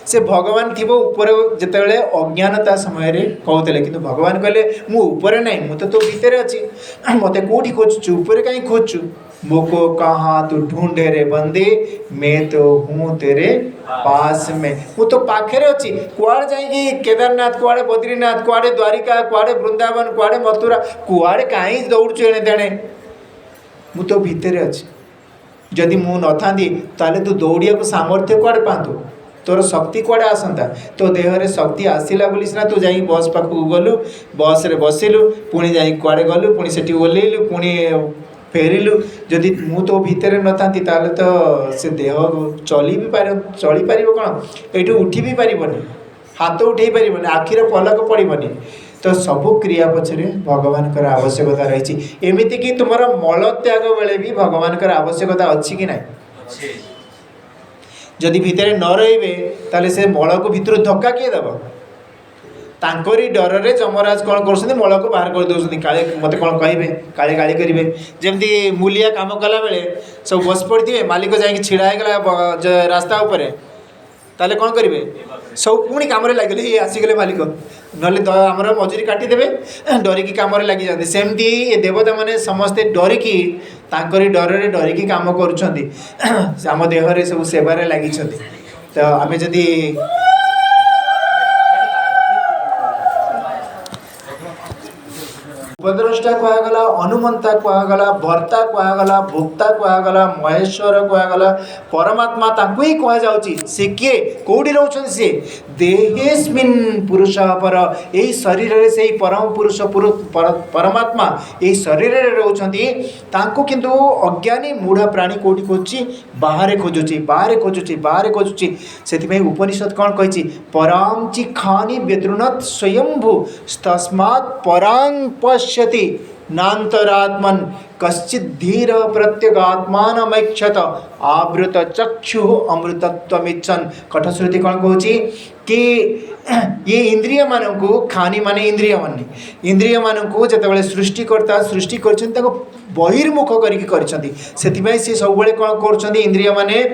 से भगवान थी ऊपर जिते अज्ञानता समय कहते कि भगवान कहले मु ऊपर नहीं मुझे तो भितर अच्छी मत कौटी खोजुचु ऊपर कहीं खोजुचु मोको कहाँ तू ढूंढे रे बंदे मैं तो हूँ तेरे पास में मु तो पाखे अच्छी कुआड़े जाइए केदारनाथ कुआड़े बद्रीनाथ कुआड़े द्वारिका कुआड़े वृंदावन कुआड़े मथुरा कुआड़े कहीं दौड़ुचु एणे तेणे मु तो भितर अच्छी जदि मु न ताले तू दौड़िया को सामर्थ्य कुआड़े पातु तोर शक्ति कुआड़े आसंता तो देह रे शक्ति आसला बोली सिना तू जाई बस पाखु गलु बस रे बसिलु पुणी जाई कुआड़े गलु पुणी सेठी ओल्लेलु पुणी फेरिलु जदि मु तो भितर न थांती ताले तो से देह चली पार कौन ये उठी भी पारबनी हाथ उठे पारबनी आखिर पलक पड़बनी तो सबू क्रिया पछरे भगवान कर आवश्यकता रही एमती कि तुम मल त्याग बेले भी भगवान कर आवश्यकता अच्छी कि ना जदि भितर न रे ताले से मल को भितर धक्का किए दब तांकरी डर रे जमराज कौन कर मल को बाहर कर दौरान काले मत कौन कहे काले गाड़ी करेंगे जमती मूलिया काम कला बेले सब बस पड़े मालिक जाकि छिड़ा होगा रास्ता उपर ताले कौन करेंगे सब पुणी कम लगे ये आसीगले मालिक ना आमर मजूरी काटिदेवे डरिकी कम लगी जाते सेमती ये देवता मैंने समस्ते डरिकी तांकरी डर रे डरिकी काम करुँच आम देहरे सब सेवार लगी तो आम जदि उपद्रष्टा कहगला हनुमंता कहगला भर्ता कहगला भोक्ता कहगला महेश्वर कहगला परमात्मा ताकू ही कह जाउची से किए कौटी रोचन से देहेस्मिन पुरुष पर यही शरीर रे से परम पुरुष परमात्मा यही शरीर रे रोचंती तांको किंतु अज्ञानी मूढ़ प्राणी कौटी खोजुची बाहर खोजुची सेथिमे उपनिषद कौन कहिची पराम चिखानी व्यतृणत स्वयंभू तस्मात् परां पश्यति नान्तरात्मन कश्चित् धीर प्रत्यगात्मानमैक्षत आवृत चक्षु अमृतत्वमिच्छन् कठश्रुति कौन कहूँ कि ये इंद्रिय मानू खानी माने इंद्रिय मानू जिते सृष्टिकर्ता सृष्टि कर बहिर्मुख करके से सब कौन कर इंद्रिय माने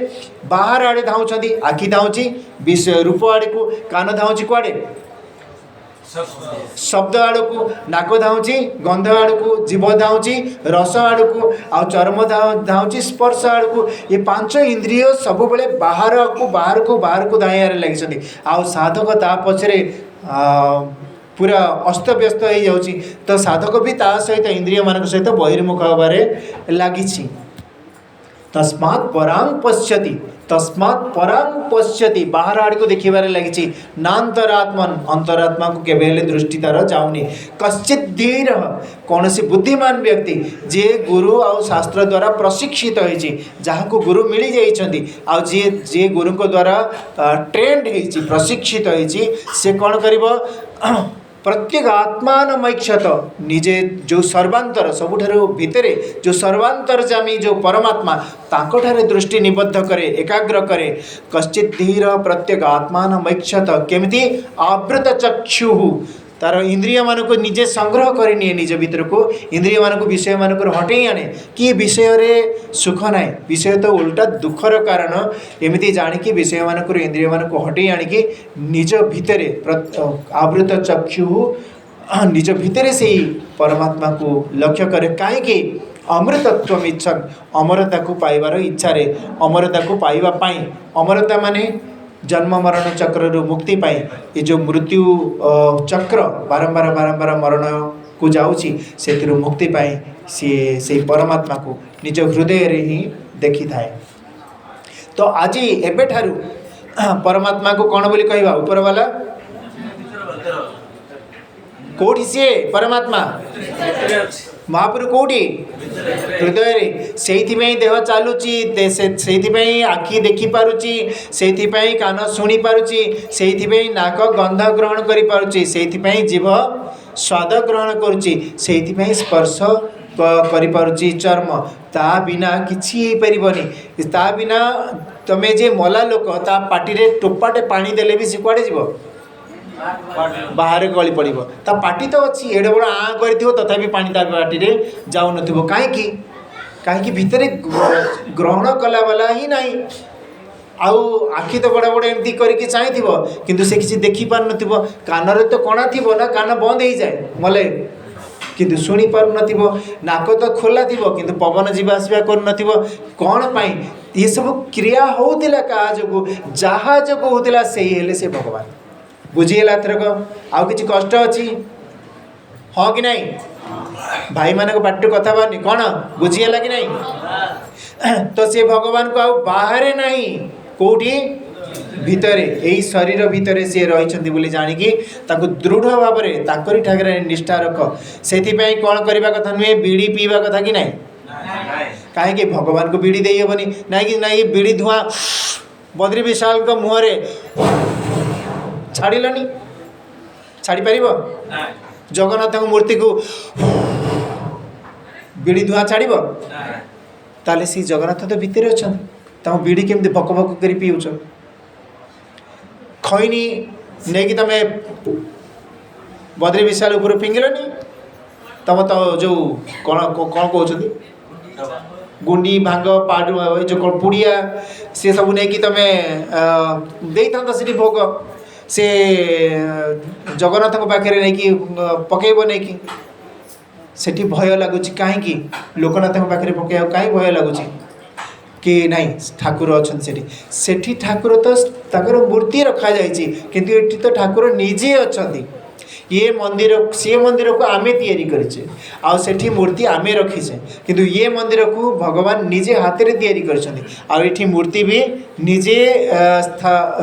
बाहर आड़े धाउंच आखि धाउची विषय रूप आड़े को कान धाउची कुआड़े शब्द आड़ को नाक धाउची गंध आड़ को जीव धाउची रस आड़ को आ चर्म धाउची स्पर्श आड़ को ये पांच इंद्रिय सब बेले बाहर को धाइबार लगी आ साधक ता पछरे पूरा अस्त व्यस्त हो जाउची तो साधक भी ता सहित इंद्रिय मान सहित बहिर्मुख होबारे लगी तस्मात् परां पश्यति बाहर आड़ को देखिबार लगी नान्तरात्मन अंतरात्मा को केबे दृष्टि तार जाऊनी कश्चित् धीर कौन सी बुद्धिमान व्यक्ति जे गुरु आ शास्त्र द्वारा प्रशिक्षित होइछि जहाँ को गुरु मिली जाइछन्ति आ जे गुरु को द्वारा ट्रेंड होइछि प्रशिक्षित होइछि से कौन करिवो प्रत्येक आत्मानमैक्षत निजे जो सर्वांतर सबुठारु भितरे जो सर्वांतरजामी जो परमात्मा तांकोठारे दृष्टि निबद्ध करे एकाग्र करे कश्चित् धीर प्रत्येक आत्मानमैक्षत केमिति आवृत चक्षु तार इंद्रिय मान को निजे संग्रह कर निज भीतर को इंद्रिय मान को विषय मान को हटेई आने कि विषय रे सुख ना विषय तो उल्टा दुखर कारण एमती जाणिकी विषय मान को इंद्रिय मान को हटेई आनिकी निज भितर आवृत चक्षु निज भितर से परमात्मा को लक्ष्य करे कहीं अमृतत्व इच्छन अमरता को पाइबार इच्छा रे अमरता को पाइबा पाई अमरता माने जन्म मरण चक्र मुक्ति पाई ये जो मृत्यु चक्र बारंबार मरण को जाऊँगी से मुक्ति पाई से परमात्मा को निज हृदय रे ही देखी थाए तो आज एबे ठारू परमात्मा को कौन बोली कहवा ऊपर वाला कोठी सी परमात्मा महापुरु कौटी हृदय से देह चलुची से आखि देखी पारुची से कान शुणी पारुची से नाक गंध ग्रहण करि पारुची से जीव स्वाद ग्रहण करुची से स्पर्श करि पारुची चर्म ता बिना किछि हो परिबनी ता बिना तमे जे मला लोक ता पाटी रे टोपाटे पानी देले भी से कुआडे जीव बाहर गली पड़ो ता पाटी तो अच्छी एड़े बड़ आँ कर तथापि पानी ता पाटी जाऊन कहीं कहीं भितर ग्रहण कला वाला ही नहीं आउ आखि तो बड़ा बड़ा एमती करके चाहिए किंतु से किसी देखी पार न कान तो कणा थी ना कान बंद हो जाए मले किंतु शुणी पार न नाक तो खोला थी किंतु पवन जीवा आसवा कर कौन पाई ये सब क्रिया होता क्या जो जहाँ जो होता से भगवान बुझीगला थरक आउ कि कष्ट अच्छी हाँ कि नहीं भाई मान पाटी कथा बाहरनी कौन बुझीगला कि नहीं तो से भगवान को आउ बाहर नहीं कौटी भितर यही शरीर भितर सी रही बोली जानिकी दृढ़ भाव में ताकरी ठाकरे निष्ठा रख से कौन करने कथा नुहे बीड़ी पीवा कथा कि नहीं कहीं भगवान को बीड़ी दे हेबनी ना कि ना ये बीड़ी धुआं बद्री विशाल को मुहरे छाड़िलनी छाड़ी पार जगन्नाथ मूर्ति को बीड़ी धुआं छाड़ ताले सी जगन्नाथ तो भितर अच्छा बीड़ी केमती भक भक कर पीउच खैनी नहीं कि तमें बद्री विशाल ऊपर फिंगिलनी तुम तो जो कौन कौन कहते गुंडी भांग पाड़ जो पुड़िया सी सब नहीं कि तुम्हें दे था से भोग से जगन्नाथ पाखे नहीं कि पकेब नहीं कि सेठी भय लगुच कहीं लोकनाथ पाखे पकड़ कहीं भय लगुच कि नहीं ठाकुर अच्छा सेठी ठाकुर तो ताकर मूर्ति रखा जाइए किंतु ये तो ठाकुर निजे अच्छा ये मंदिर सी मंदिर को आमे तैयारी करेचे आ सेठी मूर्ति आमे रखीचे किंतु ये मंदिर को भगवान निजे हाथ रे तैयारी करछन्ती आ एठी मूर्ति भी निजे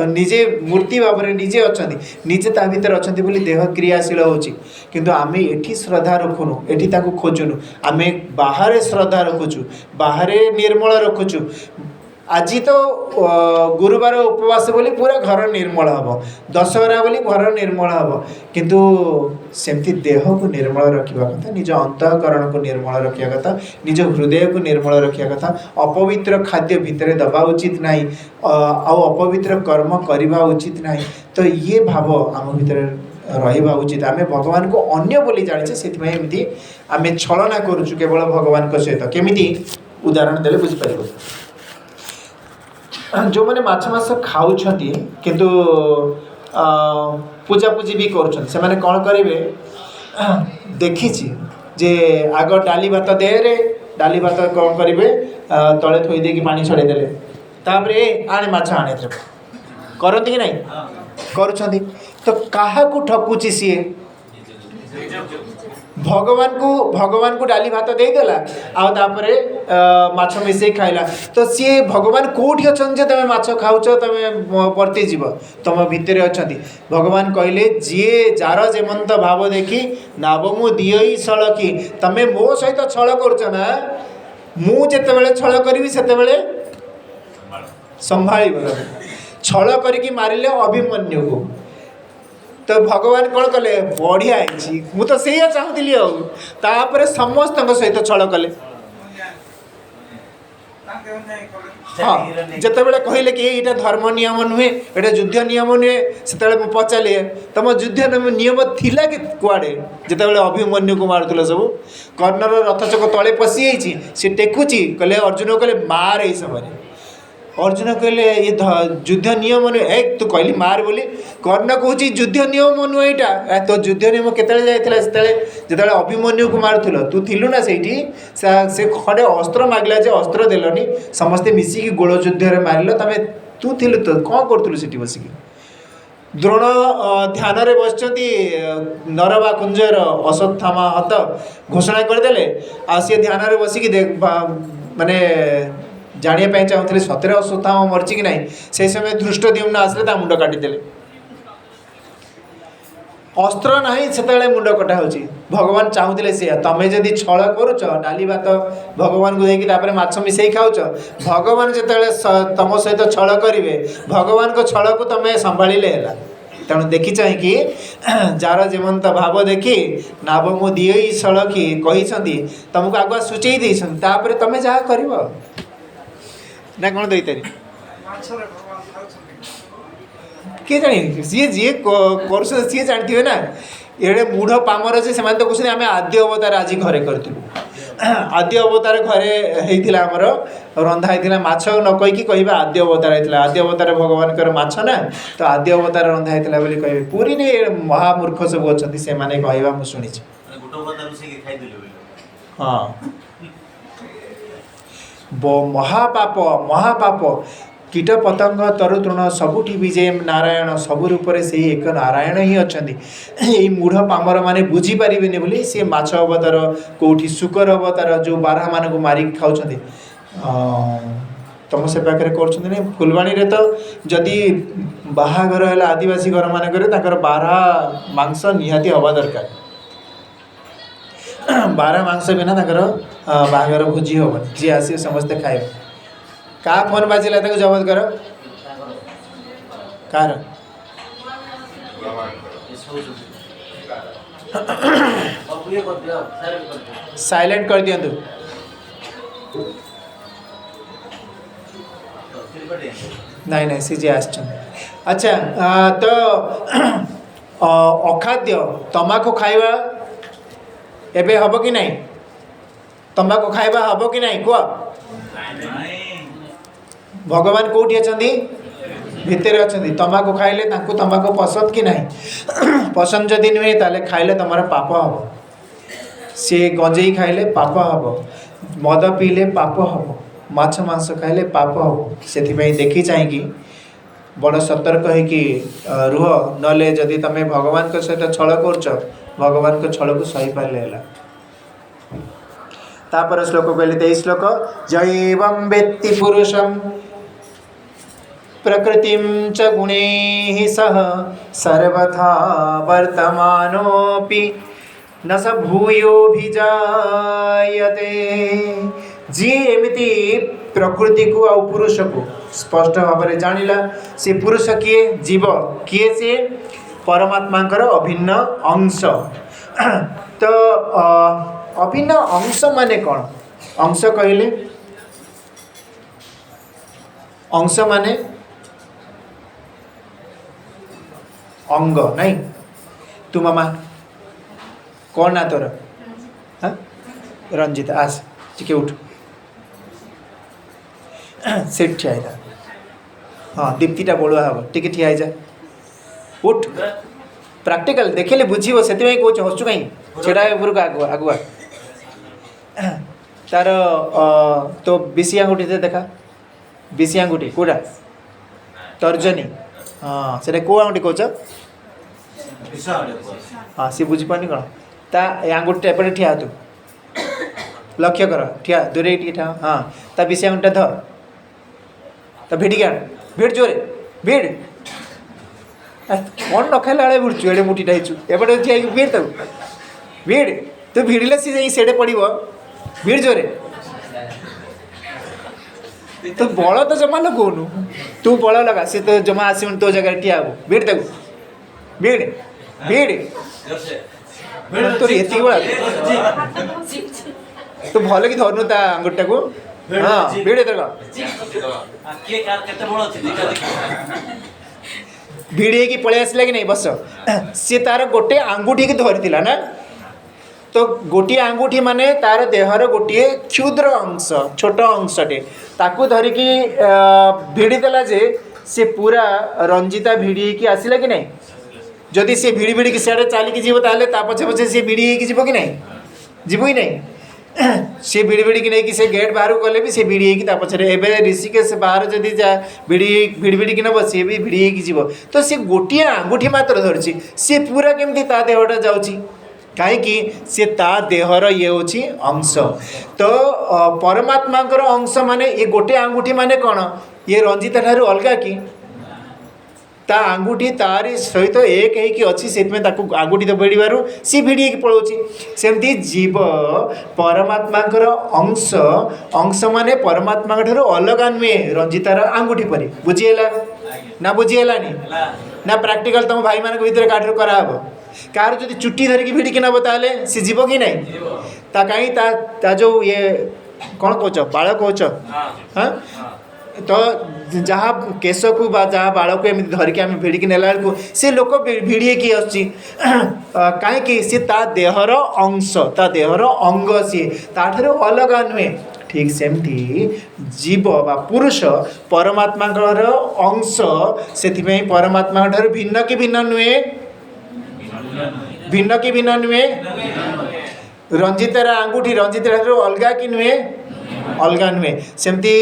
निजे मूर्ति भाव में निजे अच्छी निजे ता भीतर अच्छी बोली देह क्रियाशील होची किंतु आमे एठी श्रद्धा रखुनु एठी ताकू खोजुनु आमे बाहर श्रद्धा रखुचु बाहर निर्मल रखुचु आज तो गुरुवार उपवास बोली पूरा घर निर्मल हम दशहरा बोली घर निर्मल हम किंतु सेमती देह को निर्मल रखा कथा निज अंतःकरण को निर्मल रखा कथा निज हृदय को निर्मल रखा कथा अपवित्र खाद्य भितर दबा उचित नहीं अपवित्र कर्म करवा उचित नहीं तो ये भाव आम भीतर रहा उचित आम भगवान को अन्य बोली जाने से आम छलना करुचु केवल भगवान सहित केमिति उदाहरण देले बुझीपार जो मैंने माछ मांस खाऊँ किंतु पूजा पूजी भी कर कौन करेंगे देखी जे आग डाली भात देहरे डाली भात कौन करेंगे तले थोई दे पानी छड़ेदेले तापर आने माछ आने करती कि नहीं करुँच तो क्या ठकुची सी भगवान को डाली भात देदेला आउे माछ मिसे खाइला तो सी भगवान कौटी अच्छा तुम माछ खाऊच तुम परती जीव तुम भितर अच्छा भगवान कहले जी जार जेमंत भाव देखी नाव मु दिई सड़की तमें मो सहित छल कर मुझे छल करी से संभाल छल करके मारे अभिमन्यु को तो भगवान कौन कले बढ़िया मुझे तो से चाहूली आपर समस्त सहित छल कले हाँ जिते कहले कि यहाँ धर्म नियम नुहे ये युद्ध नियम नुहे से पचारे तुम युद्ध नियम थिला कि कुआड़े जिते अभिमन्यु को मारुल सब कर्णर रथचक तले पशि सी टेकुची कहले अर्जुन कहले मार यही समय अर्जुन कहले ये युद्ध नियम नुहे तू कहली मार बोली कर्ण कौच युद्ध नियम नुहे यहाँ तो युद्ध नियम केतले जाते जिते अभिमन्यु को मारुल तू थिलु ना से खड़े अस्त्र मागला जे अस्त्र देलनी समस्ते मिसिकी गोल युद्ध मारिल तमें तू थिलु तो कौन करूँ से बसिकी द्रोण ध्यान रे बस नरवा कुंजर अश्वत्थामा हत घोषणा करदे आ सी ध्यान रे बसिकी देख माने जानापी चाहूँगे सतरे अश्वत्थामा मरची कि नहीं से समय धृष्टद्युम्न आसले मुंड काटिदेले अस्त्र नहीं से मुंड कटा हो भगवान चाहूले सी तुम्हें जदि छल करुच डाली भात भगवान को देखिए माछ मिसई खाऊच भगवान जो तुम सहित छल करेंगे भगवान को छल को तुम्हें संभाले है तेणु देखी चाहिए जार जेमंत भाव देखी नाव मो दिई सड़की कहते तुमको आगुआ सूचई देपर तुम जहाँ कर ना कौन दे तारी किए जानी सी जी कर सी जानते हुए ना एड़े मूढ़ पामर अच्छे से तो कहते आम आद्य अवतार आज घरे करूँ आद्य अवतार घरे होता आमर रंधा होता माछ न कहीकि कह आद्य अवतार होता आद्य अवतार भगवान माछ ना तो आद्य अवतार रंधा होता बोली कहे पुरी महामूर्ख सब अच्छा से कहवा मुझे शुणी हाँ महापाप महापाप कीट पतंग तरुतृण सबुठी विजय नारायण सब रूप से एक नारायण ही अच्छा ये मूढ़ पामर माने बुझी पारे बोली सी माछ अवतार कौटी शुकर अवतार जो बारह मान मारिक खाऊँ तुम से पाखे कर फुलवाणी रे तो जदि बाहागर है आदिवासी घर मानक बारह मांस निहाती हवा दरकार बारह मांस बिना बाहागर भोजी हम जी आस समस्ते खाए क्या फोन बाजिला जबत कर कार साइलेंट कर दियंतु नहीं नहीं सीजे अच्छा तो अखाद्य तंबाकू खाइबा एबे हबो कि नहीं तंबाकू खाइबा हबो कि नहीं कह भगवान कौटी अच्छा भितर अच्छा तंबाकू खाइले तांकू तंबाकू पसंद कि नहीं पसंद जदि नुहे ताले खाइले तुम पाप हम सी गंजेई खाइले पाप हम मद पीले पाप हम माछ मांस खाइले पाप हम से देखी चाहिए बड़ सतर्क है रुह नले जदि तुम भगवान को सहित छल कर भगवान को छल को सही पारे तापर श्लोक कहले 23 श्लोक जैवं वेत्ति पुरुषं प्रकृतिं च गुणैः सह सर्वथा वर्तमानोऽपि न स भूयोऽभिजायते जी एमिति प्रकृति को आ पुरुष को स्पष्ट भाव में जानिला से पुरुष किए जीव किए से परमात्मा अभिन्न अंश तो अभिन्न अंश माने कौन अंश कहले अंश माने अंग नहीं तू मामा कौन ना तोर हाँ रंजित आस टिके उठ सेठ ठिया जा हाँ दीप्तिटा बड़ुआ हम टिके ठिया जा उठ प्राक्टिकल देखिले बुझीबो सेति कहूँ हसु कहीं छेड़ा उपरक आगुआ तार तो बिसी आंगुठी दे देखा बिसी आंगुठी कौटा तर्जनी हाँ से कौ आंगुठी कौच हाँ सी बुझीपानी कौन ता आंगुठी एपटे ठिया तू लक्ष्य कर ठिया दूरे ठिया हाँ ता बिसी आंगुठी ध ता भिड़ी आण भिड़ जोरे भिड़ कौन न खाइला आड़े भिड़चु एड़े मुठीटा हेचु एपटे ठिया भिड़ तक भिड़ तू भिड़िले सी जाई सेडे पड़िबो भिड़ जोरे तो बल तो जमा लगौनु तू बल लगा सी तो जमा आसवन तो जगह ठिया हबो भिड़ तक भिड़ भिड़ तोर एति बड़ा तो भल कि धरनु ता अंगुठा को हाँ भिड़ भिड़े की पलि आसला कि नहीं बस सी तार गोटे आंगुठी की धरी ना तो गोटे आंगुठी माने तार देहर गोटे क्षुद्र अंश छोट अंशटे ताकू धरिकी भिड़ीदेला जे से पूरा रंजिता भिड़ी की आसला कि नहीं जदि सी भिड़ी भिड़ी सियाड़े चलिकी जीव ताले ता पछे पछे सी भिड़ी जीव कि नहीं जीव ही नहीं सी भिड़ी भिड़ी की नहीं कि से गेट बाहर गले भी से भिड़ी की पछे एबे ऋषिकेश बाहर जदि जा भिड़ी भिड़ी भिड़ी की नब सी भी भिड़ी जीव तो सी गोटे आंगुठी मात्र धरछि सी पूरा केमती ता देहटा जाउछि कहीं सी ता देहर ये होची अंश तो परमात्मा अंश माने ये गोटे आंगुठी माने कौन ये रंजिता ठारू अलगा कि ता आंगुठी तारी सहित एक है अच्छी से आंगुठी तो भिड़बार सी भिड़ी पलाऊँगी सेमती जीव परमात्मा अंश अंश माने परमात्मा ठारू अलगा नुहे रंजितार आंगुठी परी बुझीगला ना बुझीगलानी ना प्राक्टिकल तुम भाई मान भर काठर कराब कार जो चुट्टी धरिकी भिड़िकी नब ताले सी जीव कि नहीं ता कहीं ता जो ये कौन कौच बाल कौच हाँ तो जहाँ केश को बा जहाँ बाल को एमती धरिकी आम भिड़िकी नेला बेलू से लोक भिड़िकी आसुच्ची कहीं सी ता देहर अंश ता देहर अंग सी ताठर अलग नुहे ठीक सेमती जीव बा पुरुष परमात्मा अंश से परमात्मा ठार भिन्न कि भिन्न नुहे भिन्न कि भिन्न नुहे रंजितार आंगुठी रंजित ठार अलग कि नुहे अलग नुहे सेमती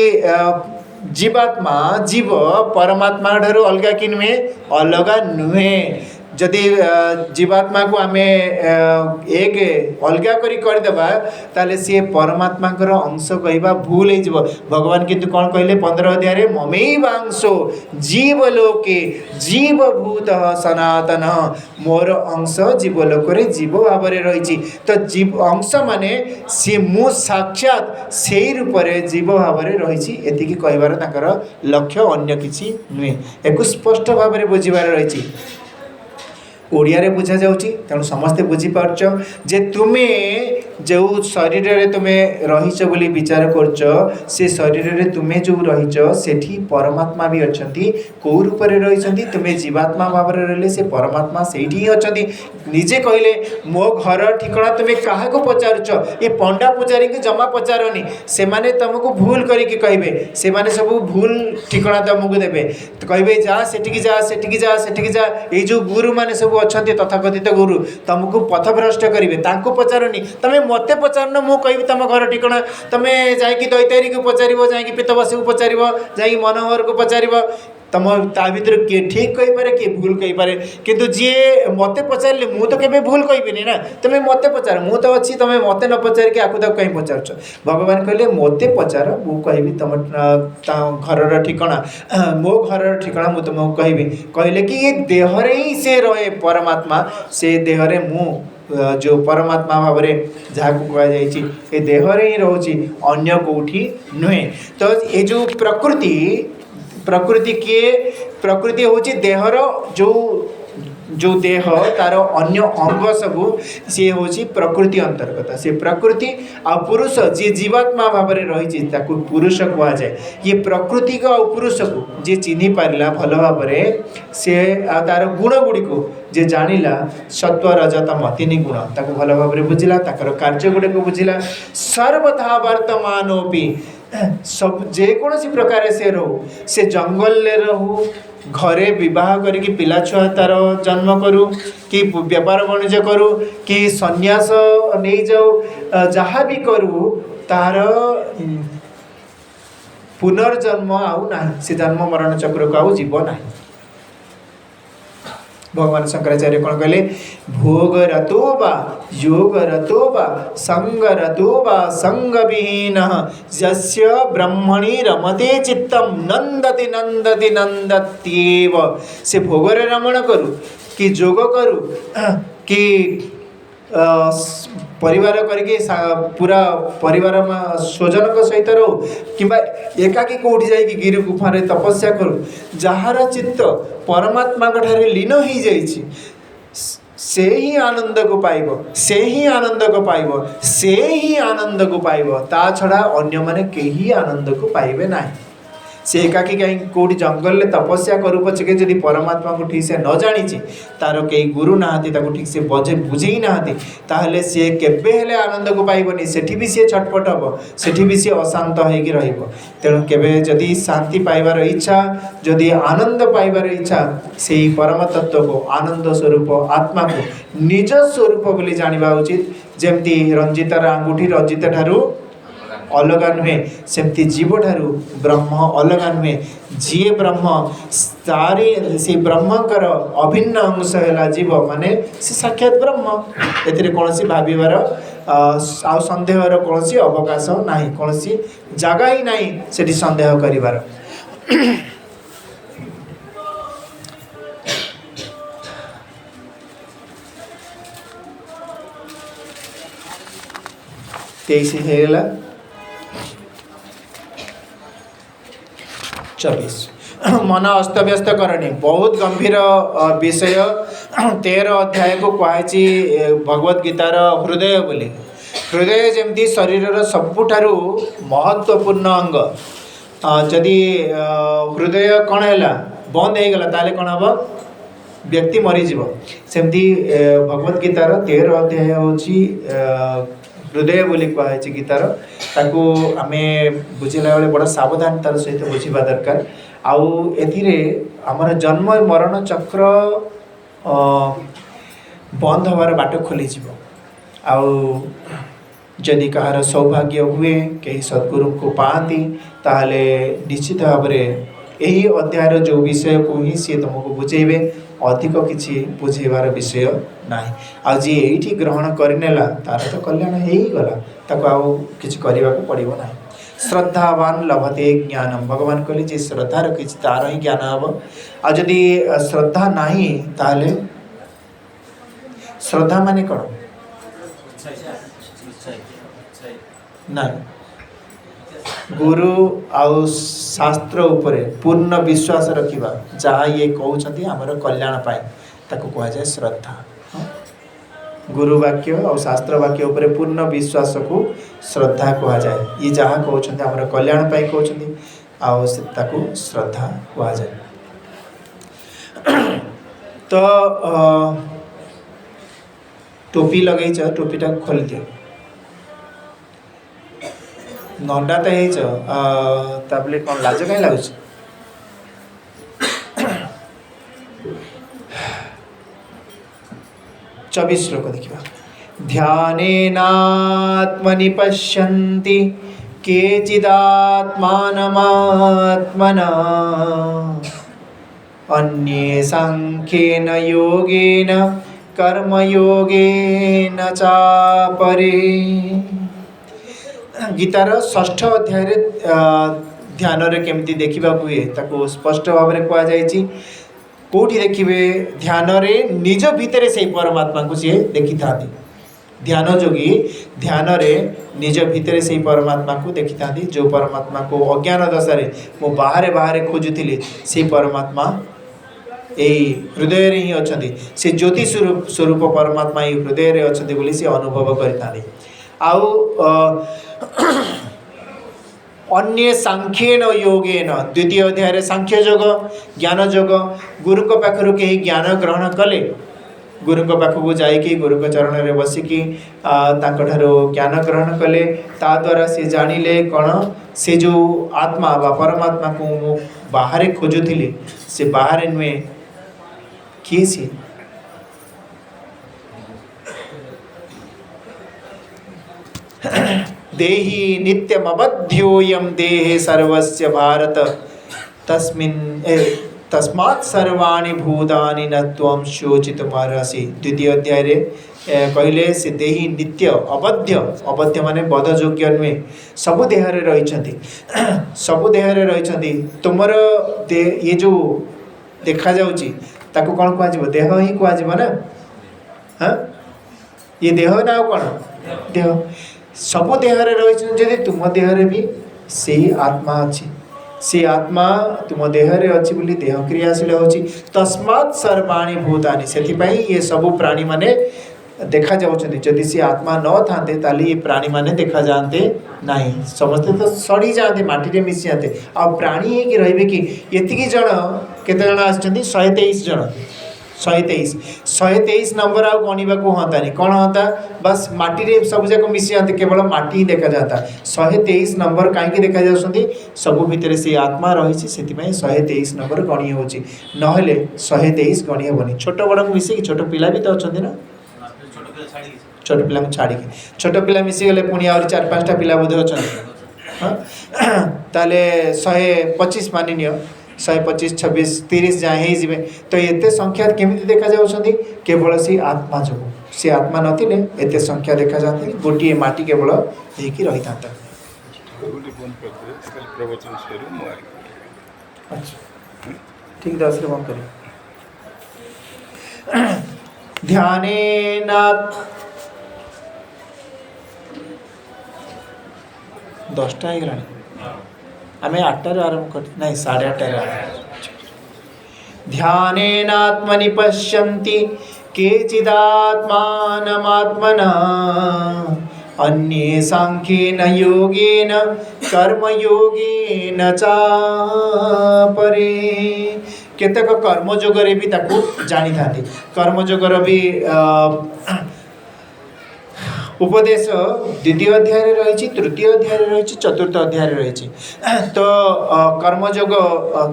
जीवात्मा जीव परमात्मा ठार अलग कि नुहे अलग नुहे जदि जीवात्मा को आम एक अलग करदेबा ताले सी परमात्मा अंश कहवा भूल हो भगवान किंतु कौन कहले 15 अध्याय ममैवांशो जीवलोके जीवभूत सनातन मोर अंश जीवलोक जीव भाव रही तो जीव अंश माने सी मु साक्षात से रूप जीव भाव रही एति कहबार लक्ष्य अन्य किसी नुहे एक स्पष्ट भाव में बुझार रही ओडिया रे बुझा जाउची तेणु समस्ते बुझीपारच जे तुम्हें जो शरीर रे तुम्हें रहीच बोली विचार करच से शरीर रे तुम्हें जो रहीच सेठी परमात्मा भी अछंती को रूप रे रहीचंती तुम्हें जीवात्मा भाव रे रहले से परमात्मा सेठी ही अछंती निजे कहले मो घर ठिकाना तुम्हें काहा को पचारुच ये पंडा पुजारी के जमा पचारनी से माने तुमको भूल करके कहबे से माने सब भूल ठिकाना तुमको देबे तो कहबे जा सेठी जा सेठी जा सेठी जा ए जो गुरु माने सब अच्छा तथाकथित गुरु तुमको पथभ्रष्ट करेंगे तांको पचारनी तुम मत पचारन मु कहि तुम घर ठिकाना तुम जाकि दैतारी को पचार जाकि पीतवासी को पचार जा मनोहर को पचार तुम ता भर किए ठीक कहीपे किए भूल कहीपे किंतु जी मत पचारे मु तो केबे भूल कहबिनी ना तुम मत पचार मु तो अच्छी तुम मत न पचार कि आपको कहीं पचार भगवान कहले मत पचार मु कहि तुम घर ठिकाना मो घर ठिकाना मु तुमको कहि कहले कि ये देहरे ही से रहे परमात्मा से देहरे मु जो परमात्मा भाव में जहाँ को कह देहरे ही रोची अन्य कौटी नुहे तो ये जो प्रकृति के प्रकृति हूँ देहर जो जो देह तार अन्य अंग सबू सी हूँ प्रकृति अंतर्गत से प्रकृति आ पुरुष जी जीवात्मा भाव में रही पुरुष कह जाए ये प्रकृति को आ पुरुष को जी चिन्ह पारा भल भाव से तार गुण गुड़ी को जे जानिला सत्व रजतम 3 गुण ताको भल भाव में बुझिला ताकर कार्य गुड़ को बुझिला सर्वथा वर्तमानोपि सब जेकोसी प्रकार से रो से जंगल ले रहू घरे विवाह करके पिला छुआ तार जन्म करू कि व्यापार वाणिज्य करू कि संन्यास नहीं जाऊ जहाँ भी करू तार पुनर्जन्म आउ ना से जन्म मरण चक्र को आउ जीव ना भगवान शंकराचार्य कौन कहले भोग रतो बा योग रतो बा संग रतो बा संग विहीन यस्य ब्रह्मणि रमते चित्तम नंदति नंदति नंदत्येव से भोग रे रमण करू कि योग करू कि परिवार करके पूरा परिवार स्वजन सहित रो कि एकाकी कौटी जाकि गिरी गुफा रे तपस्या करू जार चित्त परमात्मा ठारे लीन हो जाइछि से ही आनंद को पाइब से ही आनंद को पाइब से ही आनंद को पाइब ता छड़ा अन्य माने केही आनंद को पाइबे नाही से एकाकी कहीं कौटी जंगल में तपस्या करू पछे जदि परमात्मा को ठीक से न जानी तार कई गुरु नहांती ठीक से बजे बुझे नहांती ताहले सी केबे हेले आनंद को पाइबनी सेठी भी सी छटपट हम सेठी भी सी अशांत होइकी रहिबो तेणु केबे जदि शांति पाइबार इच्छा जदि आनंद पाइबार इच्छा से परम तत्व को आनंद स्वरूप आत्मा को निज स्वरूप बोली जानिबा उचित जेमती रंजितार आंगुठी रंजित ठारू अलग नुहे सेमती जीव ठारू ब्रह्म अलग नुहे जी ब्रह्म सारी से ब्रह्मकर अभिन्न अंश है जीव माने से साक्षात ब्रह्म ए कौन भावार आ सन्देहर कौन अवकाश ना कौन जगह ही ना से सन्देह कर 24 मन अस्तव्यस्त करनी बहुत गंभीर विषय 13 अध्याय को कहुची भगवत गीतार हृदय बोली हृदय जमती शरीर सबुठारु महत्वपूर्ण अंग जदि हृदय कौन है बंद हो गला ताले कौन हम व्यक्ति मरीज सेमती भगवत गीतार 13 अध्याय हूँ हृदय बोली कहुई गीतार ताकू आम बुझेला बेले बड़ा सावधानतार सहित बुझा दरकार आउ एथिरे आमर जन्म मरण चक्र बंद हबार बाट खोली आउ जदि कहार सौभाग्य हुए कहीं सद्गुरु को पाती ताहले निश्चित भाव में यही अध्यायर जो विषय को ही सी तुमको बुझेबे अधिक किसी बुझेबार विषय ना आ जी ये ग्रहण करनेला तार तो कल्याण हो ही गला ताको आउ किछि करबा को पड़िबो ना। श्रद्धावान लभते ज्ञानम भगवान कहले जे श्रद्धा रखी तार ही ज्ञान हम आ जदि श्रद्धा नाही ताहले श्रद्धा माने कौन ना गुरु आउ शास्त्र उपरे पूर्ण विश्वास रखिबा जहाँ ये कहते आमर कल्याण पाए ताको कहा जाए श्रद्धा। गुरु वाक्य और शास्त्र वाक्य उपरे पूर्ण विश्वास को श्रद्धा कहा जाए ये जहाँ कहते आमर कल्याण पाए कहते आउ ताको श्रद्धा कहा जाए। तो टोपी लगेच टोपीटा खोल दियो नंडा तो है कौन लाज कहीं लगुच 24 श्लोक देखा ध्यानेनात्मनि पश्यन्ति केचिदात्मानमात्मना अन्ये सांख्येन योगेन कर्मयोगेन चापरे। गीतार 6ठ अध्याय ध्यान केमती देखा हुए ताको स्पष्ट भाव में कहुई कौटी देखिए ध्यान रे निज भितर से परमात्मा को सी देखी था ध्यान जोगी ध्यान रे निज भितर से परमात्मा को देखी था जो परमात्मा को अज्ञान दशा मो बाहर बाहर खोजुली से परमात्मा यही हृदय रे ही अच्छा से ज्योति स्वरूप परमात्मा ये हृदय रे अच्छा बोली से अनुभव करता आउ अन्य सांख्येन योगेन द्वितीय अध्याय सांख्य योग ज्ञान योग गुरु को पाखरु कहीं ज्ञान ग्रहण कले गुरु को पाखक जाइकी गुरु को चरण में बसिकी ज्ञान ग्रहण कले ता द्वारा से जानिले कौन से जो आत्मा बा परमात्मा को मु बाहर खोजुली से बाहर नुहे किए सी देहि नित्यमबध्योयम देहे सर्वस्य भारत तस्मात् सर्वाणि भूतानि न त्वं शोचितुमर्हसि। द्वितीय अध्याय रे कहले से देहि नित्य अबध्य अबध्य माने बधयोग्य नुहे सबु देह रे रहिछंती सबु देह रे रहिछंती तुमर ये जो देखा जाउची ताको कोन कहै छै देह ही कहै छै ना हां ये देह ना कोन देह सबु देह रे रही तुम देह रे भी से आत्मा अच्छी से आत्मा तुम देह रे अच्छी बोली देह क्रियाशील होची तस्मात् सर्वाणि भूतानि से ये सबु प्राणी माने देखा जाउछन्ति जदि से आत्मा न थाते ताली ये प्राणी माने देखा जानते नहीं समस्ते तो सड़ी जाते माटी रे मिसी जाते आ प्राणी है कि रहबे कि एतिकी जण केते जण आछन्ति 123 जण 123 नंबर आउ गणवा को हाँ नहीं कौन हाँ बस माटी रे सब जाक मिसी जाते केवल माटी ही देखा जाता 123 नंबर कहीं देखा जाती सबू भितर से आत्मा रही से 123 नंबर गणी हो 123 गणी हेनी छोट बड़ मिसिकी छोट पिला भी तो अच्छा ना छोट पिला छाड़ी छोट पिला मिसीगले पुणी आ 4-5टा पिला बोधे अच्छा ताले 125 मानि नियो 125, 26, 30 जहाँ हो तो एत संख्या केमी देखा जाती केवल से आत्मा जो से आत्मा नथिले एत संख्या देखा जाती गोटे माटी केवल होकी रही था। अच्छा ठीक 10 रे बंद करें ध्यानेन 10टा हो गला आम 8टार आरंभ कर ना 8:30 ध्यानेनात्मनि पश्यन्ति केचिदात्मानमात्मना अन्ये सांख्येन योगेन कर्मयोगेन चापरे केतक कर्मयोगरे भी ताकू जानी था कर्मयोगर भी उपदेश द्वितीय अध्याय रही तृतीय अध्याय रही चतुर्थ अध्याय रही तो कर्मयोग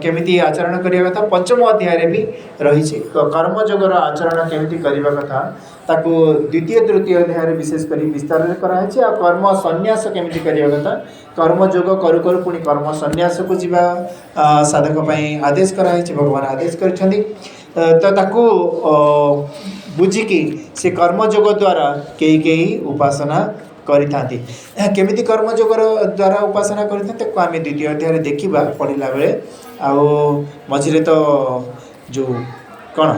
केमिति आचरण करने कथा पंचम अध्याय भी रही कर्मयोगर आचरण केमिति करने कथा ताकू द्वितीय तृतीय अध्याय विशेष कर विस्तार कराई आ कर्म संन्यास केमिति करने कथा कर्मयोग करू करू पुणी कर्म संन्यास को जीवा साधक आदेश कराई भगवान आदेश कर तो ताकू बुझिकी से कर्मयोग द्वारा कई कई उपासना करिथांती केमिति कर्मयोग द्वारा उपासना करिथांते आम द्वितीय अध्याय देखा पढ़ला बेले आउ मझे तो जो कौन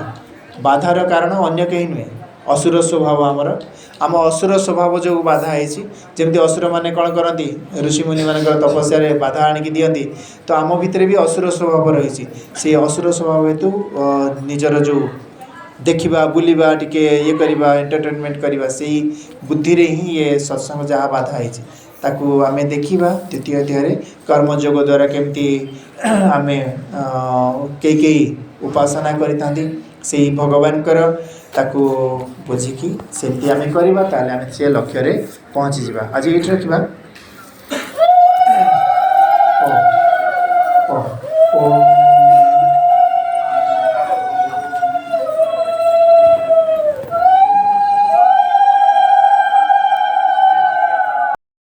बाधार कारण अन्य कहीं नुहे असुर स्वभाव आम असुर स्वभाव जो बाधा होती असुर मैंने कौन करती ऋषि मुनि मान तपस्या बाधा आणिकी दियंती तो आम भितर भी असुर स्वभाव रही से असुर स्वभाव हेतु निजर जो देखा बुलवा टिके ये करवा एंटरटेनमेंट करवा से बुद्धि रे ही ये सत्संग जहाँ बाधा होती ताकू आमे देखा द्वितीय अध्याय कर्मयोग द्वारा केमती आमे कई कई उपासना करिथांती से भगवान ताकू बुझिकी सेमती आमे करवा ताले आमे से लक्ष्य रे पहुँची जावा आज ये रखा।